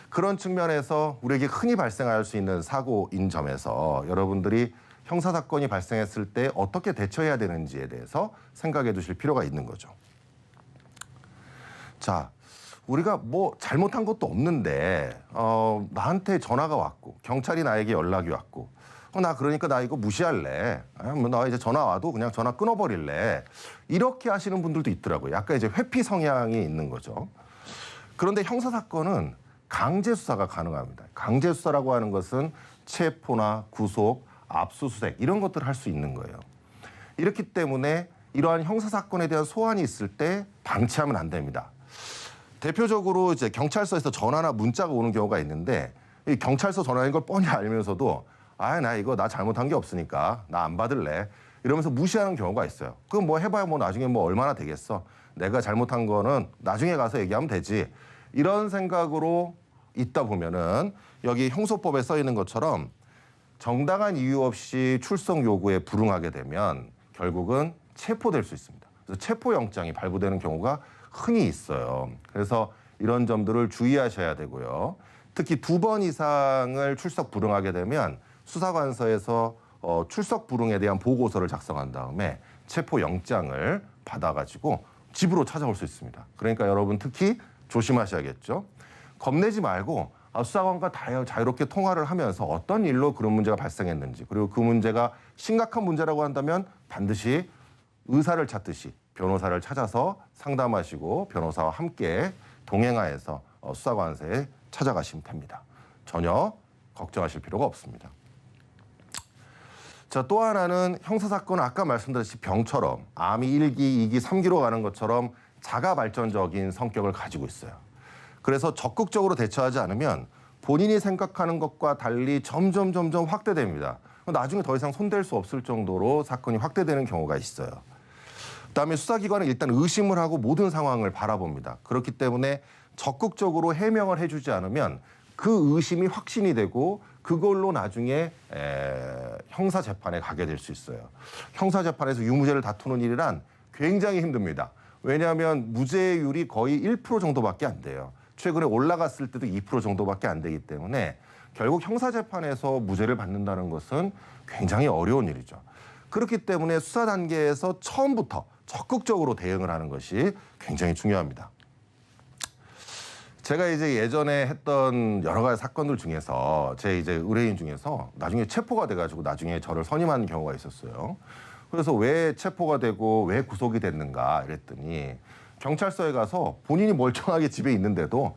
그런 측면에서 우리에게 흔히 발생할 수 있는 사고인 점에서 여러분들이 형사사건이 발생했을 때 어떻게 대처해야 되는지에 대해서 생각해 두실 필요가 있는 거죠. 자, 우리가 뭐 잘못한 것도 없는데 나한테 전화가 왔고 경찰이 나에게 연락이 왔고 나 그러니까 나 이거 무시할래. 뭐 나 이제 전화 와도 그냥 전화 끊어버릴래. 이렇게 하시는 분들도 있더라고요. 약간 이제 회피 성향이 있는 거죠. 그런데 형사사건은 강제 수사가 가능합니다. 강제 수사라고 하는 것은 체포나 구속, 압수수색 이런 것들을 할 수 있는 거예요. 이렇기 때문에 이러한 형사사건에 대한 소환이 있을 때 방치하면 안 됩니다. 대표적으로 이제 경찰서에서 전화나 문자가 오는 경우가 있는데 이 경찰서 전화인 걸 뻔히 알면서도 나 이거 나 잘못한 게 없으니까 나 안 받을래 이러면서 무시하는 경우가 있어요. 그럼 뭐 해봐야 뭐 나중에 뭐 얼마나 되겠어. 내가 잘못한 거는 나중에 가서 얘기하면 되지. 이런 생각으로 있다 보면은 여기 형소법에 써 있는 것처럼 정당한 이유 없이 출석 요구에 불응하게 되면 결국은 체포될 수 있습니다. 그래서 체포영장이 발부되는 경우가 흔히 있어요. 그래서 이런 점들을 주의하셔야 되고요. 특히 2번 이상을 출석 불응하게 되면 수사관서에서 출석 불응에 대한 보고서를 작성한 다음에 체포영장을 받아가지고 집으로 찾아올 수 있습니다. 그러니까 여러분 특히 조심하셔야겠죠. 겁내지 말고 수사관과 자유롭게 통화를 하면서 어떤 일로 그런 문제가 발생했는지 그리고 그 문제가 심각한 문제라고 한다면 반드시 의사를 찾듯이 변호사를 찾아서 상담하시고 변호사와 함께 동행하여서 수사관서에 찾아가시면 됩니다. 전혀 걱정하실 필요가 없습니다. 자, 또 하나는 형사사건은 아까 말씀드렸듯이 병처럼 암이 1기, 2기, 3기로 가는 것처럼 자가 발전적인 성격을 가지고 있어요. 그래서 적극적으로 대처하지 않으면 본인이 생각하는 것과 달리 점점 확대됩니다. 나중에 더 이상 손댈 수 없을 정도로 사건이 확대되는 경우가 있어요. 그다음에 수사기관은 일단 의심을 하고 모든 상황을 바라봅니다. 그렇기 때문에 적극적으로 해명을 해주지 않으면 그 의심이 확신이 되고 그걸로 나중에 형사재판에 가게 될 수 있어요. 형사재판에서 유무죄를 다투는 일이란 굉장히 힘듭니다. 왜냐하면 무죄율이 거의 1% 정도밖에 안 돼요. 최근에 올라갔을 때도 2% 정도밖에 안 되기 때문에 결국 형사재판에서 무죄를 받는다는 것은 굉장히 어려운 일이죠. 그렇기 때문에 수사 단계에서 처음부터 적극적으로 대응을 하는 것이 굉장히 중요합니다. 제가 이제 예전에 했던 여러 가지 사건들 중에서 제 이제 의뢰인 중에서 나중에 체포가 돼가지고 나중에 저를 선임하는 경우가 있었어요. 그래서 왜 체포가 되고 왜 구속이 됐는가 이랬더니 경찰서에 가서 본인이 멀쩡하게 집에 있는데도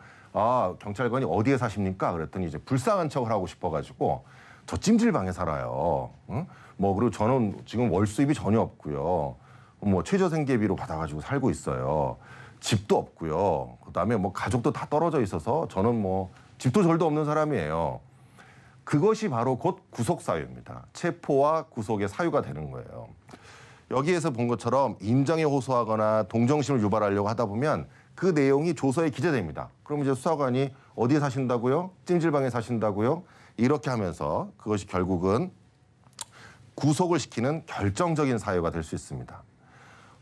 경찰관이 어디에 사십니까? 그랬더니 이제 불쌍한 척을 하고 싶어가지고 저 찜질방에 살아요. 응? 뭐 그리고 저는 지금 월 수입이 전혀 없고요. 뭐 최저생계비로 받아가지고 살고 있어요. 집도 없고요. 그다음에 뭐 가족도 다 떨어져 있어서 저는 뭐 집도 절도 없는 사람이에요. 그것이 바로 곧 구속 사유입니다. 체포와 구속의 사유가 되는 거예요. 여기에서 본 것처럼 인정에 호소하거나 동정심을 유발하려고 하다 보면 그 내용이 조서에 기재됩니다. 그럼 이제 수사관이 어디에 사신다고요? 찜질방에 사신다고요? 이렇게 하면서 그것이 결국은 구속을 시키는 결정적인 사유가 될 수 있습니다.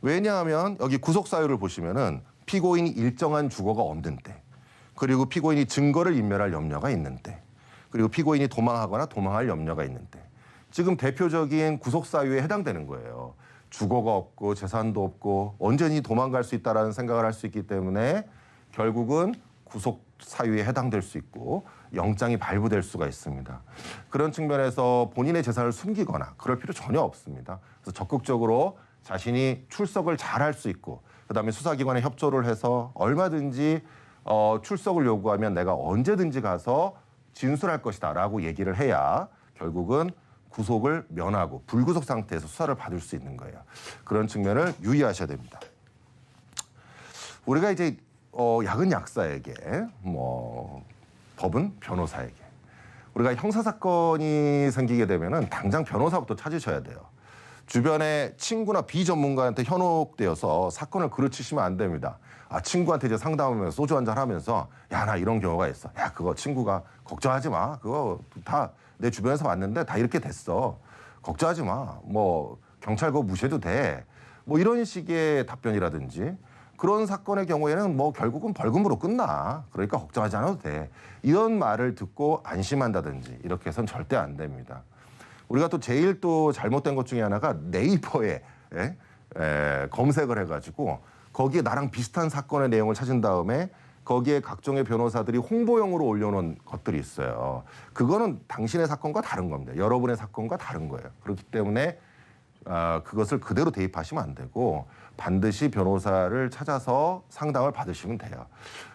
왜냐하면 여기 구속 사유를 보시면은 피고인이 일정한 주거가 없는 때, 그리고 피고인이 증거를 인멸할 염려가 있는 때, 그리고 피고인이 도망하거나 도망할 염려가 있는 때, 지금 대표적인 구속 사유에 해당되는 거예요. 주거가 없고 재산도 없고 언제니 도망갈 수 있다라는 생각을 할 수 있기 때문에 결국은 구속 사유에 해당될 수 있고 영장이 발부될 수가 있습니다. 그런 측면에서 본인의 재산을 숨기거나 그럴 필요 전혀 없습니다. 그래서 적극적으로 자신이 출석을 잘할 수 있고 그다음에 수사기관에 협조를 해서 얼마든지 출석을 요구하면 내가 언제든지 가서 진술할 것이다라고 얘기를 해야 결국은 구속을 면하고 불구속 상태에서 수사를 받을 수 있는 거예요. 그런 측면을 유의하셔야 됩니다. 우리가 이제 약은 약사에게, 법은 변호사에게. 우리가 형사 사건이 생기게 되면은 당장 변호사부터 찾으셔야 돼요. 주변에 친구나 비전문가한테 현혹되어서 사건을 그르치시면 안 됩니다. 친구한테 이제 상담하면서 소주 한잔 하면서 야, 나 이런 경우가 있어. 야, 그거 친구가 걱정하지 마. 그거 다 내 주변에서 왔는데 다 이렇게 됐어. 걱정하지 마. 경찰 그거 무시해도 돼. 이런 식의 답변이라든지 그런 사건의 경우에는 결국은 벌금으로 끝나. 그러니까 걱정하지 않아도 돼. 이런 말을 듣고 안심한다든지 이렇게 해서는 절대 안 됩니다. 우리가 또 제일 또 잘못된 것 중에 하나가 네이버에 검색을 해가지고 거기에 나랑 비슷한 사건의 내용을 찾은 다음에 거기에 각종의 변호사들이 홍보용으로 올려놓은 것들이 있어요. 그거는 당신의 사건과 다른 겁니다. 여러분의 사건과 다른 거예요. 그렇기 때문에 그것을 그대로 대입하시면 안 되고 반드시 변호사를 찾아서 상담을 받으시면 돼요.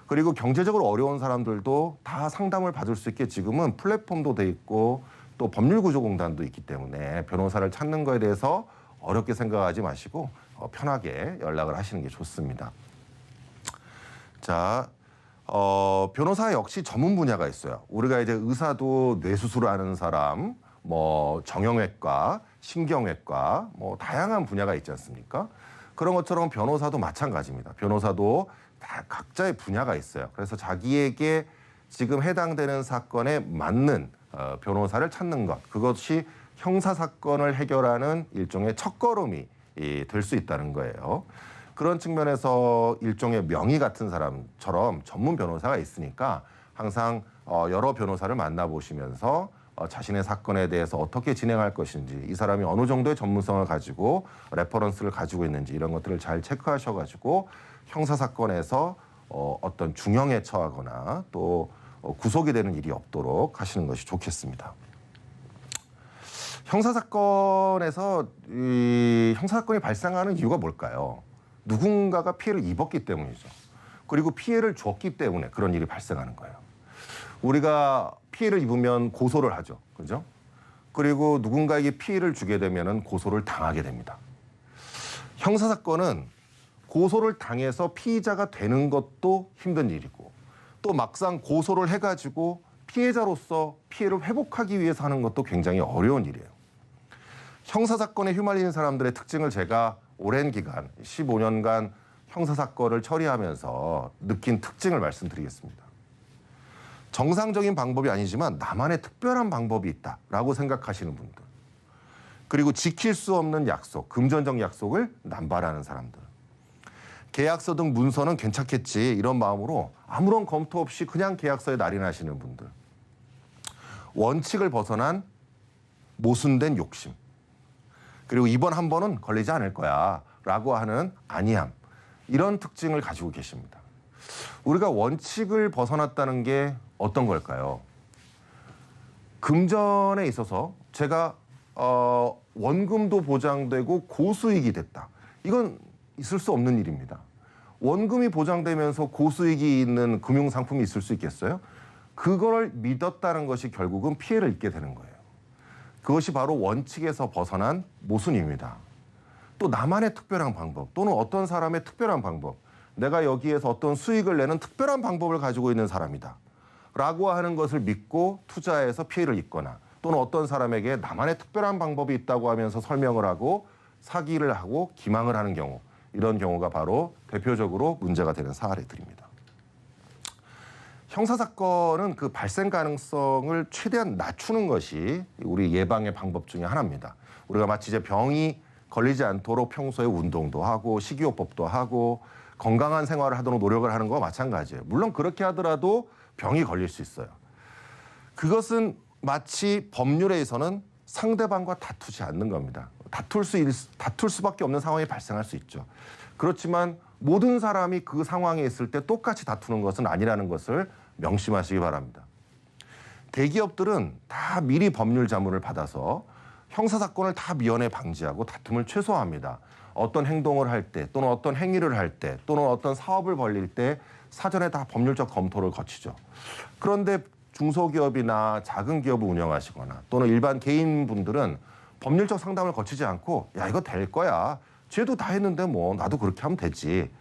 그리고 경제적으로 어려운 사람들도 다 상담을 받을 수 있게 지금은 플랫폼도 돼 있고 또 법률구조공단도 있기 때문에 변호사를 찾는 거에 대해서 어렵게 생각하지 마시고 편하게 연락을 하시는 게 좋습니다. 자, 변호사 역시 전문 분야가 있어요. 우리가 이제 의사도 뇌수술을 하는 사람, 정형외과, 신경외과, 다양한 분야가 있지 않습니까? 그런 것처럼 변호사도 마찬가지입니다. 변호사도 다 각자의 분야가 있어요. 그래서 자기에게 지금 해당되는 사건에 맞는 변호사를 찾는 것, 그것이 형사 사건을 해결하는 일종의 첫걸음이 될 수 있다는 거예요. 그런 측면에서 일종의 명의 같은 사람처럼 전문 변호사가 있으니까 항상 여러 변호사를 만나보시면서 자신의 사건에 대해서 어떻게 진행할 것인지, 이 사람이 어느 정도의 전문성을 가지고 레퍼런스를 가지고 있는지 이런 것들을 잘 체크하셔가지고 형사 사건에서 어떤 중형에 처하거나 또 구속이 되는 일이 없도록 하시는 것이 좋겠습니다. 형사사건에서 형사사건이 발생하는 이유가 뭘까요? 누군가가 피해를 입었기 때문이죠. 그리고 피해를 줬기 때문에 그런 일이 발생하는 거예요. 우리가 피해를 입으면 고소를 하죠. 그죠? 그리고 누군가에게 피해를 주게 되면 고소를 당하게 됩니다. 형사사건은 고소를 당해서 피의자가 되는 것도 힘든 일이고 또 막상 고소를 해가지고 피해자로서 피해를 회복하기 위해서 하는 것도 굉장히 어려운 일이에요. 형사사건에 휘말리는 사람들의 특징을 제가 오랜 기간, 15년간 형사사건을 처리하면서 느낀 특징을 말씀드리겠습니다. 정상적인 방법이 아니지만 나만의 특별한 방법이 있다라고 생각하시는 분들. 그리고 지킬 수 없는 약속, 금전적 약속을 남발하는 사람들. 계약서 등 문서는 괜찮겠지 이런 마음으로 아무런 검토 없이 그냥 계약서에 날인하시는 분들. 원칙을 벗어난 모순된 욕심. 그리고 이번 한 번은 걸리지 않을 거야 라고 하는 안이함. 이런 특징을 가지고 계십니다. 우리가 원칙을 벗어났다는 게 어떤 걸까요? 금전에 있어서 제가 원금도 보장되고 고수익이 됐다. 이건 있을 수 없는 일입니다. 원금이 보장되면서 고수익이 있는 금융상품이 있을 수 있겠어요? 그걸 믿었다는 것이 결국은 피해를 입게 되는 거예요. 그것이 바로 원칙에서 벗어난 모순입니다. 또 나만의 특별한 방법 또는 어떤 사람의 특별한 방법, 내가 여기에서 어떤 수익을 내는 특별한 방법을 가지고 있는 사람이다 라고 하는 것을 믿고 투자해서 피해를 입거나 또는 어떤 사람에게 나만의 특별한 방법이 있다고 하면서 설명을 하고 사기를 하고 기망을 하는 경우, 이런 경우가 바로 대표적으로 문제가 되는 사례들입니다. 형사사건은 그 발생 가능성을 최대한 낮추는 것이 우리 예방의 방법 중에 하나입니다. 우리가 마치 이제 병이 걸리지 않도록 평소에 운동도 하고 식이요법도 하고 건강한 생활을 하도록 노력을 하는 거와 마찬가지예요. 물론 그렇게 하더라도 병이 걸릴 수 있어요. 그것은 마치 법률에서는 상대방과 다투지 않는 겁니다. 다툴 수밖에 없는 상황이 발생할 수 있죠. 그렇지만 모든 사람이 그 상황에 있을 때 똑같이 다투는 것은 아니라는 것을 명심하시기 바랍니다. 대기업들은 다 미리 법률 자문을 받아서 형사사건을 다 미연에 방지하고 다툼을 최소화합니다. 어떤 행동을 할 때 또는 어떤 행위를 할 때 또는 어떤 사업을 벌릴 때 사전에 다 법률적 검토를 거치죠. 그런데 중소기업이나 작은 기업을 운영하시거나 또는 일반 개인분들은 법률적 상담을 거치지 않고 야 이거 될 거야. 쟤도 다 했는데 뭐 나도 그렇게 하면 되지.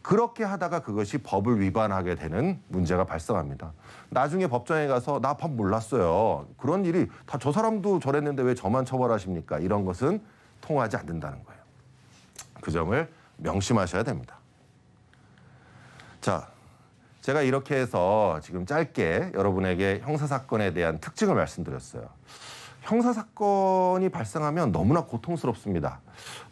그렇게 하다가 그것이 법을 위반하게 되는 문제가 발생합니다. 나중에 법정에 가서 나 법 몰랐어요. 그런 일이 다 저 사람도 저랬는데 왜 저만 처벌하십니까? 이런 것은 통하지 않는다는 거예요. 그 점을 명심하셔야 됩니다. 자, 제가 이렇게 해서 지금 짧게 여러분에게 형사사건에 대한 특징을 말씀드렸어요. 형사사건이 발생하면 너무나 고통스럽습니다.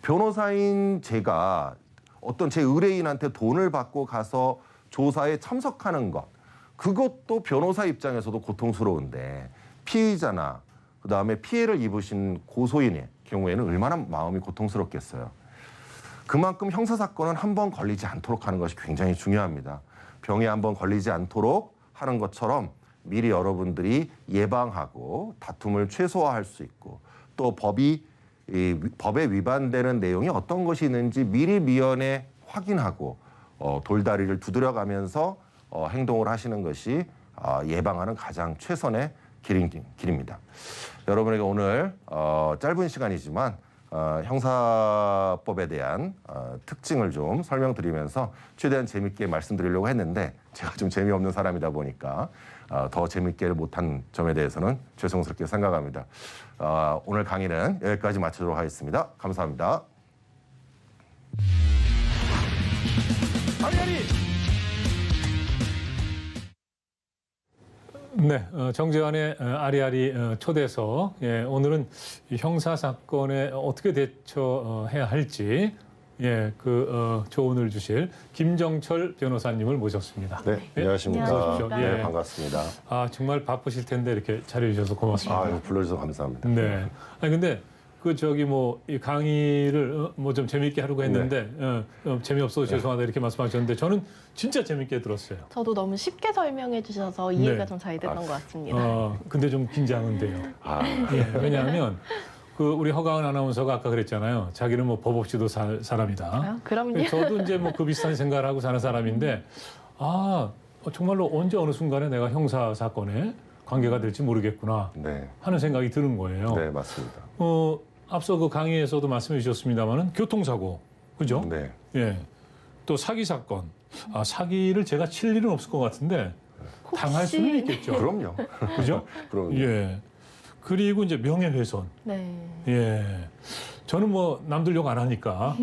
변호사인 제가 어떤 제 의뢰인한테 돈을 받고 가서 조사에 참석하는 것, 그것도 변호사 입장에서도 고통스러운데 피의자나 그다음에 피해를 입으신 고소인의 경우에는 얼마나 마음이 고통스럽겠어요. 그만큼 형사사건은 한 번 걸리지 않도록 하는 것이 굉장히 중요합니다. 병에 한 번 걸리지 않도록 하는 것처럼 미리 여러분들이 예방하고 다툼을 최소화할 수 있고 또 법에 위반되는 내용이 어떤 것이 있는지 미리 미연에 확인하고 돌다리를 두드려가면서 행동을 하시는 것이 예방하는 가장 최선의 길입니다. 여러분에게 오늘 짧은 시간이지만 형사법에 대한 특징을 좀 설명드리면서 최대한 재밌게 말씀드리려고 했는데 제가 좀 재미없는 사람이다 보니까 더 재밌게 못한 점에 대해서는 죄송스럽게 생각합니다. 오늘 강의는 여기까지 마치도록 하겠습니다. 감사합니다. 네, 정재환의 아리아리 초대석. 예, 오늘은 형사 사건에 어떻게 대처해야 할지 조언을 주실 김정철 변호사님을 모셨습니다. 네, 안녕하십니까. 안녕하십니까. 예. 네, 반갑습니다. 정말 바쁘실 텐데 이렇게 자료주셔서 고맙습니다. 불러주셔서 감사합니다. 네. 아니 근데 이 강의를 좀 재미있게 하려고 했는데 재미없어서 죄송하다 이렇게 말씀하셨는데 저는 진짜 재미있게 들었어요. 저도 너무 쉽게 설명해 주셔서 이해가 네. 좀 잘 됐던 것 같습니다. 근데 좀 긴장은 돼요. 예, 왜냐하면 우리 허가은 아나운서가 아까 그랬잖아요. 자기는 뭐 법 없이도 살 사람이다. 그럼요. 저도 이제 뭐 그 비슷한 생각을 하고 사는 사람인데 정말로 언제 어느 순간에 내가 형사 사건에 관계가 될지 모르겠구나 네, 하는 생각이 드는 거예요. 네, 맞습니다. 앞서 그 강의에서도 말씀해 주셨습니다만은 교통사고, 그죠? 네. 예. 또 사기 사건. 사기를 제가 칠 일은 없을 것 같은데 당할 수는 있겠죠. 그럼요. 그죠? 그럼요. 예. 그리고 이제 명예훼손. 네. 예. 저는 뭐 남들 욕 안 하니까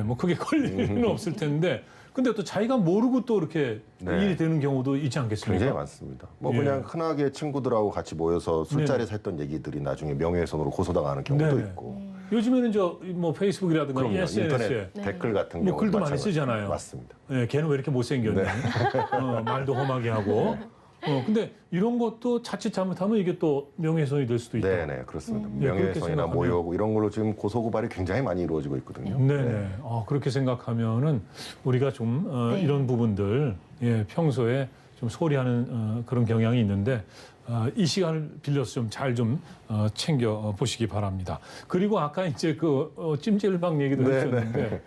뭐 크게 걸릴 일은 없을 텐데 근데 또 자기가 모르고 또 이렇게 네. 일이 되는 경우도 있지 않겠습니까? 굉장히 많습니다. 뭐 예. 그냥 흔하게 친구들하고 같이 모여서 술자리에서 네네. 했던 얘기들이 나중에 명예훼손으로 고소당하는 경우도 네네. 있고. 요즘에는 뭐 페이스북이라든가 그럼요. SNS에 인터넷 댓글 같은 뭐 경우도 글도 많이 마찬가지. 쓰잖아요. 맞습니다. 예, 걔는 왜 이렇게 못생겼니? 말도 험하게 하고. 근데 이런 것도 자칫 잘못하면 이게 또 명예훼손이 될 수도 있다. 네네, 그렇습니다. 예, 그렇게 명예훼손이나 생각하면- 모욕 이런 걸로 지금 고소고발이 굉장히 많이 이루어지고 있거든요. 네네. 그렇게 생각하면은 우리가 좀 네. 이런 부분들 평소에 좀 소홀히 하는 그런 경향이 있는데 이 시간을 빌려서 좀 잘 좀 챙겨 보시기 바랍니다. 그리고 아까 이제 찜질방 얘기도 네, 해주셨는데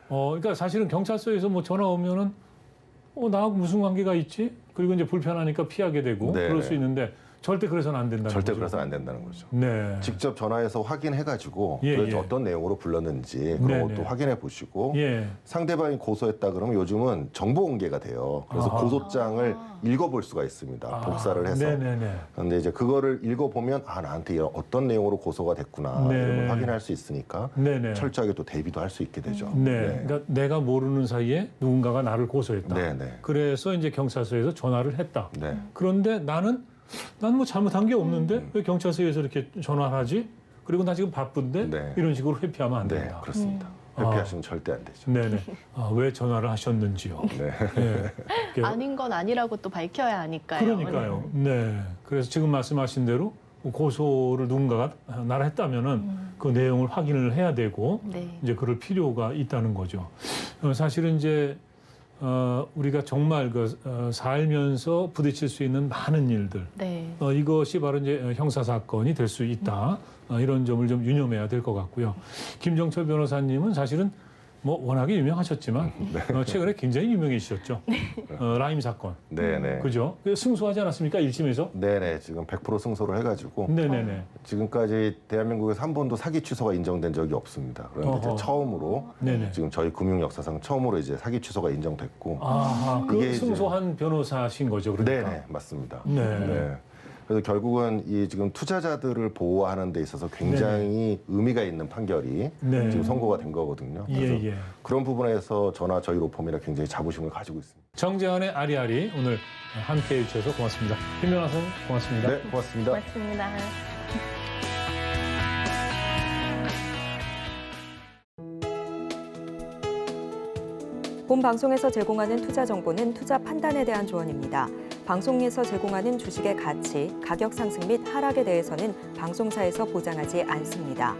그러니까 사실은 경찰서에서 뭐 전화 오면은 나하고 무슨 관계가 있지? 그리고 이제 불편하니까 피하게 되고 네. 그럴 수 있는데 절대 그래서는 안 된다는 절대 거죠. 그래서는 안 된다는 거죠. 네. 직접 전화해서 확인해가지고 예, 도대체 예. 어떤 내용으로 불렀는지 그런 네, 것도 네. 확인해 보시고 예. 상대방이 고소했다 그러면 요즘은 정보 공개가 돼요. 그래서 아하. 고소장을 읽어볼 수가 있습니다. 복사를 해서. 네네네. 그런데 이제 그거를 읽어보면 아 나한테 이런 어떤 내용으로 고소가 됐구나 네. 이런 걸 확인할 수 있으니까 네네. 철저하게 또 대비도 할 수 있게 되죠. 네. 그러니까 내가 모르는 사이에 누군가가 나를 고소했다. 네네. 그래서 이제 경찰서에서 전화를 했다. 네. 그런데 난 뭐 잘못한 게 없는데 왜 경찰서에서 이렇게 전화를 하지? 그리고 나 지금 바쁜데 네. 이런 식으로 회피하면 안 네, 된다. 그렇습니다. 회피하시면 절대 안 되죠. 네네. 왜 전화를 하셨는지요? 네. 네. 이렇게 아닌 건 아니라고 또 밝혀야 하니까요. 그러니까요. 네. 그래서 지금 말씀하신 대로 고소를 누군가가 나를 했다면은 그 내용을 확인을 해야 되고 네. 이제 그럴 필요가 있다는 거죠. 사실은 이제 우리가 정말 살면서 부딪힐 수 있는 많은 일들 네. 이것이 바로 이제 형사 사건이 될 수 있다. 이런 점을 좀 유념해야 될 것 같고요. 김정철 변호사님은 사실은 뭐 워낙에 유명하셨지만 최근에 굉장히 유명해지셨죠. 라임 사건. 네네. 그죠? 승소하지 않았습니까? 1심에서? 네네. 지금 100% 승소를 해가지고 네네네. 지금까지 대한민국에서 한 번도 사기 취소가 인정된 적이 없습니다. 그런데 이제 어허. 처음으로 네네. 지금 저희 금융 역사상 처음으로 이제 사기 취소가 인정됐고. 아하, 그 이게 이제- 승소한 변호사신 거죠, 그러니까. 네네 맞습니다. 네. 그래서 결국은 이 지금 투자자들을 보호하는 데 있어서 굉장히 의미가 있는 판결이 네. 지금 선고가 된 거거든요. 그래서 예, 예. 그런 부분에서 저나 저희 로펌이나 굉장히 자부심을 가지고 있습니다. 정재환의 아리아리 오늘 함께해 주셔서 고맙습니다. 김 변호사님 고맙습니다. 네, 고맙습니다. 고맙습니다. 본 방송에서 제공하는 투자 정보는 투자 판단에 대한 조언입니다. 방송에서 제공하는 주식의 가치, 가격 상승 및 하락에 대해서는 방송사에서 보장하지 않습니다.